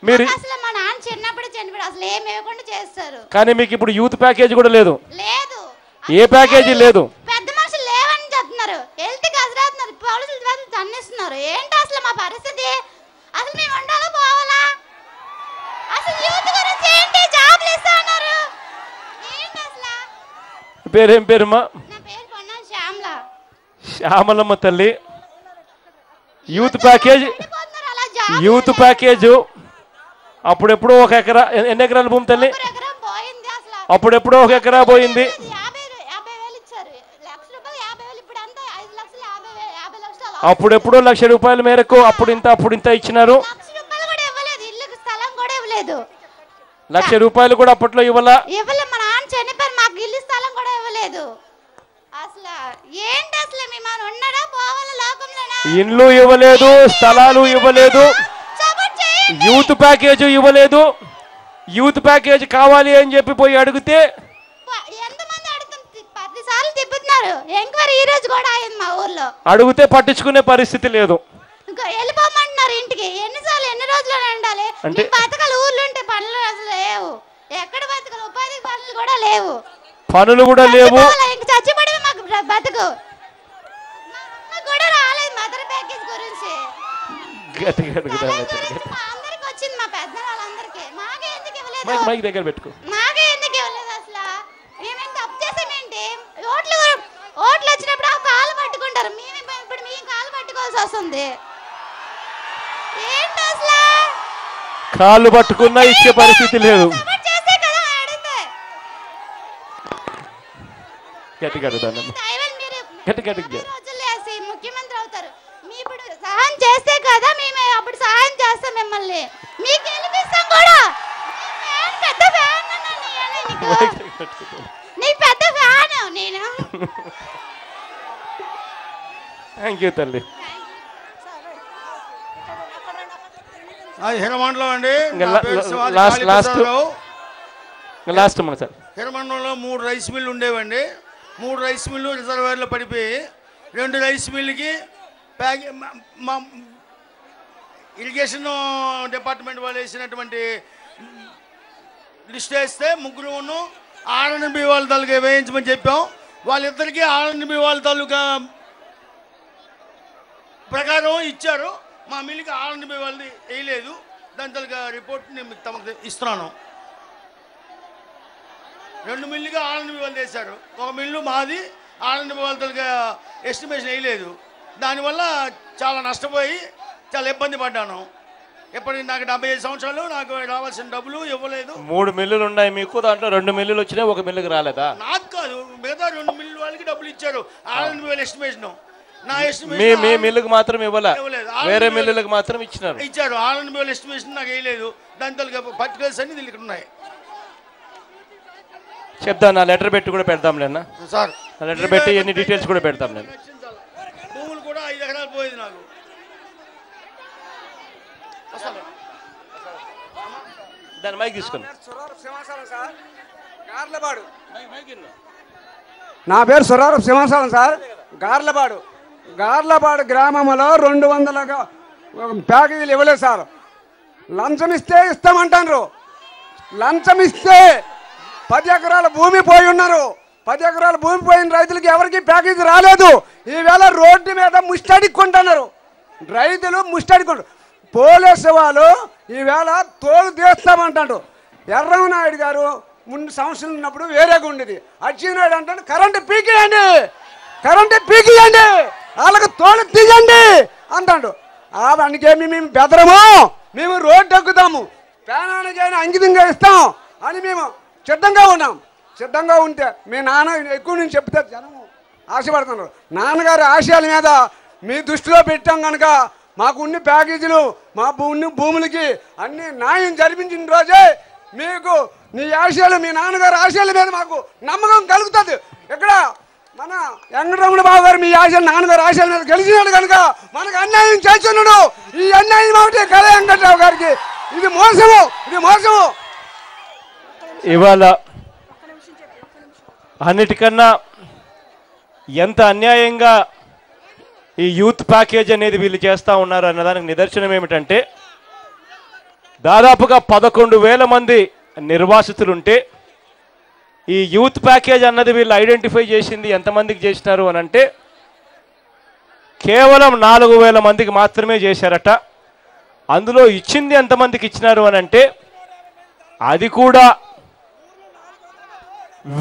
మీరు అసలు మా నాన్న చిన్నప్పుడు చనిపోయాడు. అసలు ఏమి ఇవ్వకుండా చేస్తారు. కానీ మీకు ఇప్పుడు యూత్ ప్యాకేజ్ కూడా లేదు. లేదు, ఏ ప్యాకేజీ లేదు. పెద్ద మనుషులు లేవని చెప్తున్నారు. హెల్త్ కసరాతున్నారు, పోలీసులు తన్నిస్తున్నారు. ఏంటి అసలు మా పరిస్థితి? అసలు మేము ఉండాలో పోవాలా? అసలు యూత్ గురించి ఏంటి? జాబ్లు ఇస్తా అన్నారు. ఏంటి అసలు? పేరేం పేరుమా? నా పేరు పొన్నం శ్యామల. శ్యామలమ్మ తల్లి. యూత్ ప్యాకేజ్ అప్పుడెప్పుడో 1 ఎకరా. ఎన్ని ఎకరాల భూమి తల్లి? అప్పుడెప్పుడో 1 ఎకరా పోయింది. అప్పుడెప్పుడో 1,00,000 రూపాయల మేరకు అప్పుడు ఇంత ఇచ్చినారు. 1,00,000 రూపాయలు కూడా అప్పట్లో ఇవ్వలా. మా నాన్న చనిపోయారు, మాకు ఇల్లు స్థలం కూడా ఇవ్వలేదు. అసలు ఏంటి అసలు? మేము ఉన్నాడా పోవాలా లోకంలోనా? ఇండ్లు ఇవ్వలేదు, స్థలాలు ఇవ్వలేదు, యూత్ ప్యాకేజ్ ఇవ్వలేదు. యూత్ ప్యాకేజ్ కావాలి అని చెప్పి పోయి అడిగితే ఎంతమంది అడుగుతుంది? 10 సార్లు తిప్పుతున్నారు. ఎంక్వైరీ ఈ రోజు కూడా అయింది మా ఊర్లో. అడిగితే పట్టించుకునే పరిస్థితి లేదు. వెళ్ళిపోమంటున్నారు ఇంటికి. ఎన్ని రోజులు ఉండాలి? అంటే బతకాలి. ఊర్లో ఉంటే పనులు అసలు లేవు. ఎక్కడ బతకాలి? ఉపాధి పనులు కూడా లేవు. పనులు కూడా లేవు. చచ్చిపడి మాకు బతుకు కూడా రాలేదు. మదర్ ప్యాకేజ్ గురించి అందరికి వచ్చింది, మా పెద్ద వాళ్ళందరికీ. మాకే ఎందుకు ఇవ్వలేదు? మైక్ దగ్గర పెట్టుకో. మాకే ఎందుకు ఇవ్వలేదు? అసలు మేమేం తప్పు చేసామేంటి? ఓట్లు వచ్చినప్పుడు ఆ కాలు పట్టుకుంటారు. మేము ఇప్పుడు మీ కాలు పట్టుకోవాల్సి వస్తుంది. ఏంటి అసలు? కాళ్ళు పట్టుకున్నా ఇచ్చే పరిస్థితి లేదు. ముఖ్యమంత్రి అవుతారు. మీ ఇప్పుడు సహాయం చేస్తే కదా మేము అప్పుడు సహాయం చేస్తాం మిమ్మల్ని. మీకు గెలిపిస్తాం కూడా. పెద్ద ఫ్యాన్ నీకు పెద్ద ఫ్యాన్ నేను. థ్యాంక్ యూ తల్లి. హిరమండలం అండి. లాస్ట్ మన సార్ హిరమండలంలో 3 రైస్ మిల్లు ఉండేవండి. 3 రైస్ మిల్లు రిజర్వాయర్లో పడిపోయి 2 రైస్ మిల్లుకి మా ఇరిగేషన్ డిపార్ట్మెంట్ వాళ్ళు వేసినటువంటి లిస్ట్ వేస్తే 3 ఆర్ఎన్బి వాళ్ళ తాలూకా వేయించమని చెప్పాం. వాళ్ళిద్దరికీ ఆర్ఎన్బి వాళ్ళ తాలూకా ప్రకారం ఇచ్చారు. మా మిల్లుకి ఆర్ఎన్బి వాళ్ళది వేయలేదు. దాని తాలూకా రిపోర్ట్ నేను తమకు ఇస్తున్నాను. 2 మిల్లుగా ఆర్ఎన్బి వాళ్ళు వేశారు. 1 మిల్లు మాది. ఆర్ఎన్బి వాళ్ళ తాలూకా ఎస్టిమేషన్ వేయలేదు. దానివల్ల చాలా నష్టపోయి చాలా ఇబ్బంది పడ్డాను. ఎప్పటికి నాకు 75 సంవత్సరాలు, నాకు రావాల్సిన డబ్బులు ఇవ్వలేదు. 3 మిల్లులు ఉన్నాయి మీకు. దాంట్లో 2 మిల్లులు వచ్చినాయి, 1 మిల్లుకి రాలేదా? నాకు కాదు, మిగతా 2 మిల్లు వాళ్ళకి డబ్బులు ఇచ్చారు. ఆర్ఎన్బి వాళ్ళ ఎస్టిమేషన్. నా ఎస్టిమేషన్ మీ మిల్లుకి మాత్రం ఇవ్వలే, వేరే మిల్లులకు మాత్రం ఇచ్చినారు. ఇచ్చారు. ఆర్ఎన్బి వాళ్ళ ఎస్టిమేషన్ నాకు వేయలేదు. దాని తాలూకా పర్టికులర్స్ అన్ని దీనికి ఉన్నాయి. చెప్తాను, నా లెటర్ పెట్టి కూడా పెడతాంలేనా సార్. లెటర్ పెట్టి ఎన్ని డీటెయిల్స్ కూడా పెడతాం. నేను భూములు కూడా 5 ఎకరాలు పోయింది నాకు. దాని మైక్ తీసుకుని. నా పేరు సురారు సింహాచలం సార్. గార్లపాడు గ్రామంలో 200 ప్యాకేజీలు ఇవ్వలేదు సార్. లంచం ఇస్తే ఇస్తామంటారు. లంచం ఇస్తే 10 ఎకరాల భూమి పోయి ఉన్నారు. 10 ఎకరాల భూమి పోయిన రైతులకి ఎవరికి ప్యాకేజీ రాలేదు. ఈవేళ రోడ్డు మీద ముష్టడిక్కుంటున్నారు రైతులు. ముష్టడిక్కుంటారు. పోలీసు వాళ్ళు ఈవేళ తోలు తీస్తామంటాడు. ఎర్రమనాయుడు గారు ముందు సంవత్సరం ఉన్నప్పుడు వేరేగా ఉండేది. అచ్చెన్నాయుడు అంటాడు కరెంటు పీకియండి, వాళ్ళకి తోలు తీయండి అంటాడు. అందుకేమి మేము బెదరము, మేము రోడ్డు ఎక్కుతాము, ప్రాణానికైనా అంకితంగా ఇస్తాం అని మేము సిద్ధంగా ఉన్నాం. సిద్ధంగా ఉంటే మీ నాన్న ఎక్కువ నుంచి చెప్తే జనము ఆశపడుతున్నారు. నాన్నగారి ఆశయాల మీద మీ దృష్టిలో పెట్టాం కనుక మాకు ఉన్న ప్యాకేజీలు మా ఉన్న భూములకి అన్ని న్యాయం జరిపించిన రోజే మీకు నీ ఆశయాలు మీ నాన్నగారి ఆశయాల మీద మాకు నమ్మకం కలుగుతుంది. ఇక్కడ మన వెంకటరమణ బాబు గారు మీ ఆశయాలు నాన్నగారు ఆశయాల మీద గెలిచినాడు కనుక మనకు అన్యాయం చేస్తున్నాడు. ఈ అన్యాయం ఒకటి కళ వెంకటరావు గారికి ఇది మోసము. ఇవాళ అన్నిటికన్నా ఎంత అన్యాయంగా ఈ యూత్ ప్యాకేజ్ అనేది వీళ్ళు చేస్తూ ఉన్నారు అన్నదానికి నిదర్శనం ఏమిటంటే, దాదాపుగా 11,000 మంది నిర్వాసితులుంటే ఈ యూత్ ప్యాకేజ్ అన్నది వీళ్ళు ఐడెంటిఫై చేసింది ఎంతమందికి చేసినారు అని అంటే కేవలం 4,000 మందికి మాత్రమే చేశారట. అందులో ఇచ్చింది ఎంతమందికి ఇచ్చినారు అని అంటే అది కూడా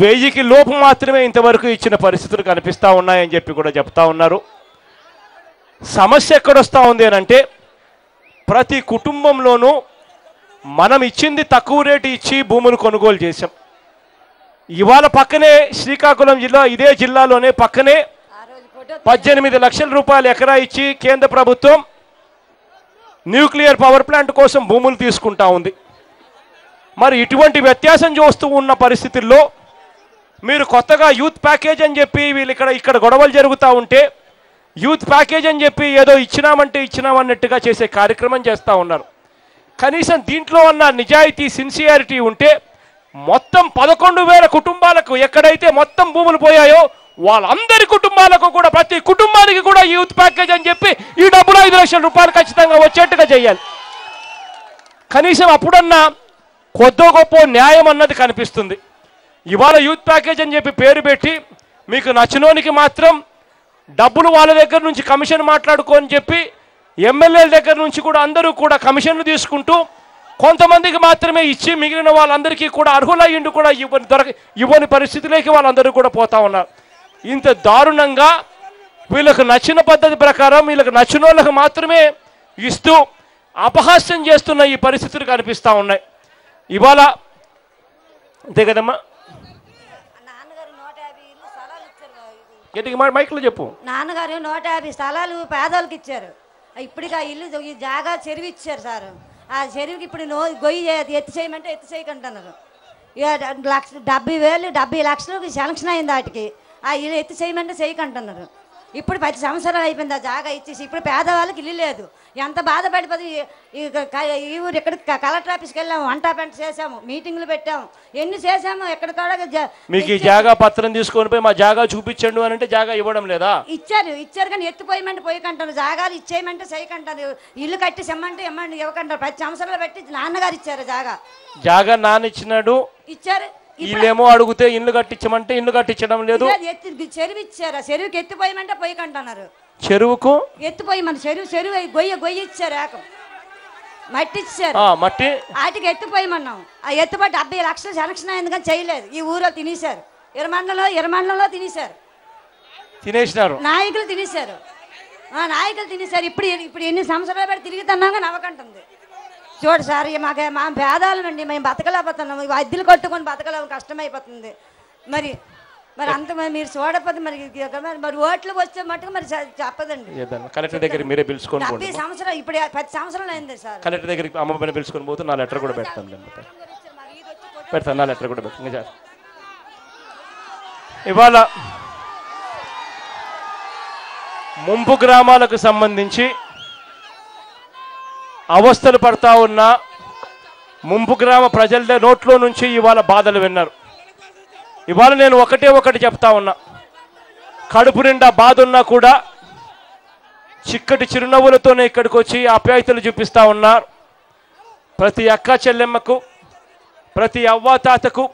1000కి లోపు మాత్రమే ఇంతవరకు ఇచ్చిన పరిస్థితులు కనిపిస్తూ ఉన్నాయని చెప్పి కూడా చెప్తా ఉన్నారు. సమస్య ఎక్కడొస్తూ ఉంది అని అంటే ప్రతి కుటుంబంలోనూ మనం ఇచ్చింది తక్కువ రేటు ఇచ్చి భూములు కొనుగోలు చేశాం. ఇవాళ పక్కనే శ్రీకాకుళం జిల్లా, ఇదే జిల్లాలోనే పక్కనే 18 లక్షల రూపాయలు ఎకరా ఇచ్చి కేంద్ర ప్రభుత్వం న్యూక్లియర్ పవర్ ప్లాంట్ కోసం భూములు తీసుకుంటా ఉంది. మరి ఇటువంటి వ్యత్యాసం చూస్తూ ఉన్న పరిస్థితుల్లో మీరు కొత్తగా యూత్ ప్యాకేజ్ అని చెప్పి వీళ్ళు ఇక్కడ గొడవలు జరుగుతూ ఉంటే యూత్ ప్యాకేజ్ అని చెప్పి ఏదో ఇచ్చినామన్నట్టుగా చేసే కార్యక్రమం చేస్తూ ఉన్నారు. కనీసం దీంట్లో ఉన్న నిజాయితీ, సిన్సియారిటీ ఉంటే మొత్తం 11,000 కుటుంబాలకు ఎక్కడైతే మొత్తం భూములు పోయాయో వాళ్ళందరి కుటుంబాలకు కూడా, ప్రతి కుటుంబానికి కూడా యూత్ ప్యాకేజ్ అని చెప్పి ఈ డబ్బులు 5 లక్షల రూపాయలు ఖచ్చితంగా వచ్చేట్టుగా చేయాలి. కనీసం అప్పుడన్నా కొద్దో గొప్ప న్యాయం అన్నది కనిపిస్తుంది. ఇవాళ యూత్ ప్యాకేజ్ అని చెప్పి పేరు పెట్టి మీకు నచ్చినోనికి మాత్రం డబ్బులు వాళ్ళ దగ్గర నుంచి కమిషన్ మాట్లాడుకోని చెప్పి ఎమ్మెల్యేల దగ్గర నుంచి కూడా అందరూ కూడా కమిషన్లు తీసుకుంటూ కొంతమందికి మాత్రమే ఇచ్చి మిగిలిన వాళ్ళందరికీ కూడా అర్హులయ్యిండు కూడా ఇవ్వని పరిస్థితిలోకి వాళ్ళందరూ కూడా పోతా ఉన్నారు. ఇంత దారుణంగా వీళ్ళకు నచ్చిన పద్ధతి ప్రకారం వీళ్ళకి నచ్చిన వాళ్ళకి మాత్రమే ఇస్తూ అపహాస్యం చేస్తున్న ఈ పరిస్థితులు కనిపిస్తూ ఉన్నాయి. ఇవాళ అంతే కదమ్మా, మైక్లో చెప్పు. నాన్నగారు 150 స్థలాలు పేదలకు ఇచ్చారు. ఇప్పటికి ఆ ఇల్లు ఈ జాగా చెరువు ఇచ్చారు సార్. ఆ చెరువుకి ఇప్పుడు గొయ్యి ఎత్తి చేయమంటే ఎత్తి చేయకంటున్నారు. ఇక 70 లక్షలకు సెలక్షన్ అయింది వాటికి. ఆ ఇల్లు ఎత్తి చేయమంటే చేయకంటున్నారు. ఇప్పుడు 10 సంవత్సరాలు అయిపోయింది ఆ జాగా ఇచ్చేసి. ఇప్పుడు పేదవాళ్ళకి ఇల్లు లేదు. ఎంత బాధపడిపోతే ఈ ఊరు ఎక్కడికి కలెక్టర్ ఆఫీస్కి వెళ్ళాము, వంట పెంట చేసాము, మీటింగ్లు పెట్టాము, ఎన్ని చేసాము. ఎక్కడ మీకు ఈ జాగా పత్రం తీసుకొని పోయి మా జాగా చూపించండు అని అంటే జాగా ఇవ్వడం లేదా? ఇచ్చారు కానీ ఎత్తిపోయమంటే పోయికంటారు. జాగాలు ఇచ్చేయమంటే చేయకంటారు. ఇల్లు కట్టి సెమ్మంటే ఇవ్వకంటారు. 10 సంవత్సరాలు పెట్టి నాన్నగారు ఇచ్చారు జాగా నాన్న ఇచ్చినాడు. ఇచ్చారు. వీళ్ళేమో అడిగితే ఇల్లు కట్టించమంటే ఇల్లు కట్టించడం లేదు. చెరువు ఇచ్చారు. చెరువుకి ఎత్తిపోయమంటే పోయికంటున్నారు. చెరువుకు ఎత్తిపోయమని చెరువు గొయ్యి ఇచ్చారు. ఏకం మట్టి ఇచ్చారు. మట్టి వాటికి ఎత్తిపోయమన్నాం. ఆ ఎత్తుపై 70 లక్షలు సెలక్షన్ అయింది కానీ చేయలేదు. ఈ ఊరో తినేశారు. ఇరమండలంలో తినేసినారు. నాయకులు తినేశారు. ఇప్పుడు ఎన్ని సంవత్సరాలు పెట్టి తిరుగుతున్నాగా నవ్వకంటుంది. చూడు సార్, మా భేదాలండి. మేము బతకలేకపోతున్నాం. అద్దెలు కట్టుకొని బతకలేము, కష్టమైపోతుంది. మరి అంత మీరు చూడకపోతే మరి ఓట్లు వచ్చే మట్టుకు మరి చెప్పదండి. కలెక్టర్ దగ్గర మీరే పిలుచుకొని 70 సంవత్సరాలు ఇప్పుడు 10 సంవత్సరాలు అయింది సార్. కలెక్టర్ దగ్గరికి అమ్మని పిలుచుకొని పోతే నా లెటర్ కూడా పెడతాను. నా లెటర్ కూడా పెడతాను. ఇవాళ ముంపు గ్రామాలకు సంబంధించి అవస్థలు పడతా ఉన్న ముంపు గ్రామ ప్రజల నోట్లో నుంచి ఇవాళ బాధలు విన్నారు. ఇవాళ నేను ఒకటి చెప్తా ఉన్నా, కడుపు నిండా బాధ ఉన్నా కూడా చిక్కటి చిరునవ్వులతోనే ఇక్కడికి వచ్చి ఆప్యాయతలు చూపిస్తా ఉన్నారు. ప్రతి అక్క చెల్లెమ్మకు, ప్రతి అవ్వాతాతకు,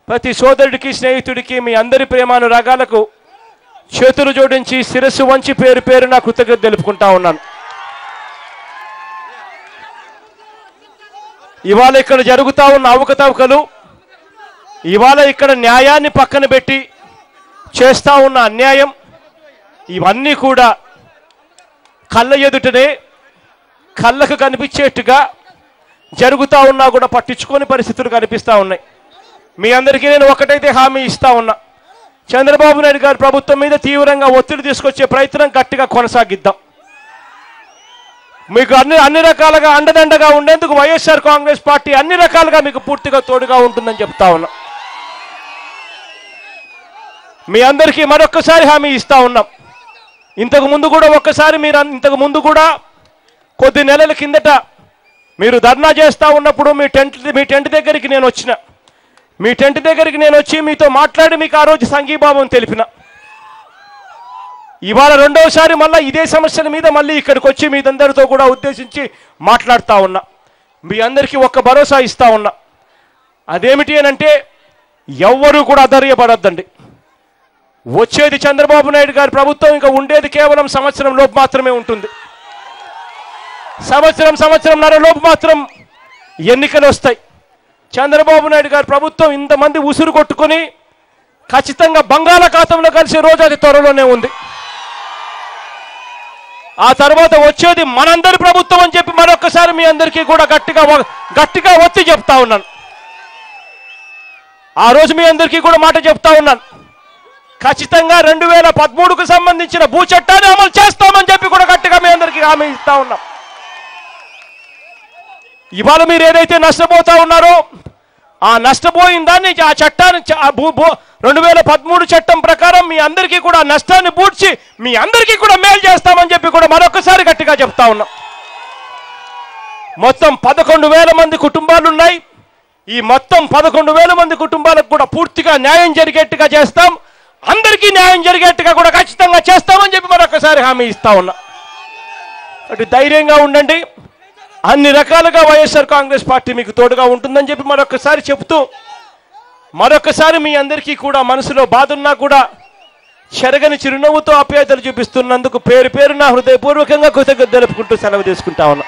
ప్రతి సోదరుడికి, స్నేహితుడికి మీ అందరి ప్రేమానురాగాలకు చేతులు జోడించి శిరస్సు వంచి పేరు పేరు నా కృతజ్ఞత తెలుపుకుంటా ఉన్నాను. ఇవాళ ఇక్కడ జరుగుతూ ఉన్న అవకతవకలు, ఇవాళ ఇక్కడ న్యాయాన్ని పక్కన పెట్టి చేస్తూ ఉన్న అన్యాయం, ఇవన్నీ కూడా కళ్ళ ఎదుటనే కళ్ళకు కనిపించేట్టుగా జరుగుతూ ఉన్నా కూడా పట్టించుకోని పరిస్థితులు కనిపిస్తూ ఉన్నాయి. మీ అందరికీ నేను ఒకటైతే హామీ ఇస్తా ఉన్నా, చంద్రబాబు నాయుడు గారి ప్రభుత్వం మీద తీవ్రంగా ఒత్తిడి తీసుకొచ్చే ప్రయత్నం గట్టిగా కొనసాగిద్దాం. మీకు అన్ని రకాలుగా అండదండగా ఉండేందుకు వైఎస్ఆర్ కాంగ్రెస్ పార్టీ అన్ని రకాలుగా మీకు పూర్తిగా తోడుగా ఉంటుందని చెప్తా ఉన్నా. మీ అందరికీ మరొక్కసారి హామీ ఇస్తా ఉన్నాం. ఇంతకు ముందు కూడా కొద్ది నెలల కిందట మీరు ధర్నా చేస్తూ ఉన్నప్పుడు మీ టెంట్ దగ్గరికి నేను వచ్చిన. మీ టెంట్ దగ్గరికి నేను వచ్చి మీతో మాట్లాడి మీకు ఆ రోజు సంఘీభావం తెలిపిన. ఇవాళ రెండవసారి మళ్ళీ ఇదే సమస్యల మీద మళ్ళీ ఇక్కడికి వచ్చి మీదందరితో కూడా ఉద్దేశించి మాట్లాడుతూ ఉన్నా. మీ అందరికీ ఒక్క భరోసా ఇస్తా ఉన్నా, అదేమిటి అనంటే ఎవ్వరూ కూడా అధైర్యపడొద్దండి. వచ్చేది చంద్రబాబు నాయుడు గారి ప్రభుత్వం, ఇంకా ఉండేది కేవలం సంవత్సరం లోపు మాత్రమే ఉంటుంది. సంవత్సరంన్నర లోపు మాత్రం ఎన్నికలు వస్తాయి. చంద్రబాబు నాయుడు గారి ప్రభుత్వం ఇంతమంది ఉసురు కొట్టుకొని ఖచ్చితంగా బంగాళాఖాతంలో కలిసే రోజు అది త్వరలోనే ఉంది. ఆ తర్వాత వచ్చేది మనందరి ప్రభుత్వం అని చెప్పి మరొకసారి మీ అందరికీ కూడా గట్టిగా ఒత్తి చెప్తా ఉన్నాను. ఆ రోజు మీ అందరికీ కూడా మాట చెప్తా ఉన్నాను, ఖచ్చితంగా 2013కు సంబంధించిన భూ చట్టాన్ని అమలు చేస్తామని చెప్పి కూడా గట్టిగా మీ అందరికీ హామీ ఇస్తా ఉన్నాం. ఇవాళ మీరు ఏదైతే నష్టపోతా ఉన్నారో ఆ నష్టపోయిన దాన్ని ఆ చట్టాన్ని 2013 చట్టం ప్రకారం మీ అందరికీ కూడా నష్టాన్ని పూడ్చి మీ అందరికీ కూడా మేలు చేస్తామని చెప్పి కూడా మరొకసారి గట్టిగా చెప్తా ఉన్నాం. మొత్తం 11,000 మంది కుటుంబాలు ఉన్నాయి. ఈ మొత్తం 11,000 మంది కుటుంబాలకు కూడా పూర్తిగా న్యాయం జరిగేట్టుగా చేస్తాం. అందరికీ న్యాయం జరిగేట్టుగా కూడా ఖచ్చితంగా చేస్తామని చెప్పి మరొకసారి హామీ ఇస్తా ఉన్నా. అటు ధైర్యంగా ఉండండి. అన్ని రకాలుగా వైఎస్ఆర్ కాంగ్రెస్ పార్టీ మీకు తోడుగా ఉంటుందని చెప్పి మరొకసారి చెప్తూ, మరొకసారి మీ అందరికీ కూడా మనసులో బాధ ఉన్నా కూడా చెరగని చిరునవ్వుతో ఆప్యాయతలు చూపిస్తున్నందుకు పేరు పేరు నా హృదయపూర్వకంగా కృతజ్ఞతలు తెలుపుకుంటూ సెలవు తీసుకుంటా ఉన్నా.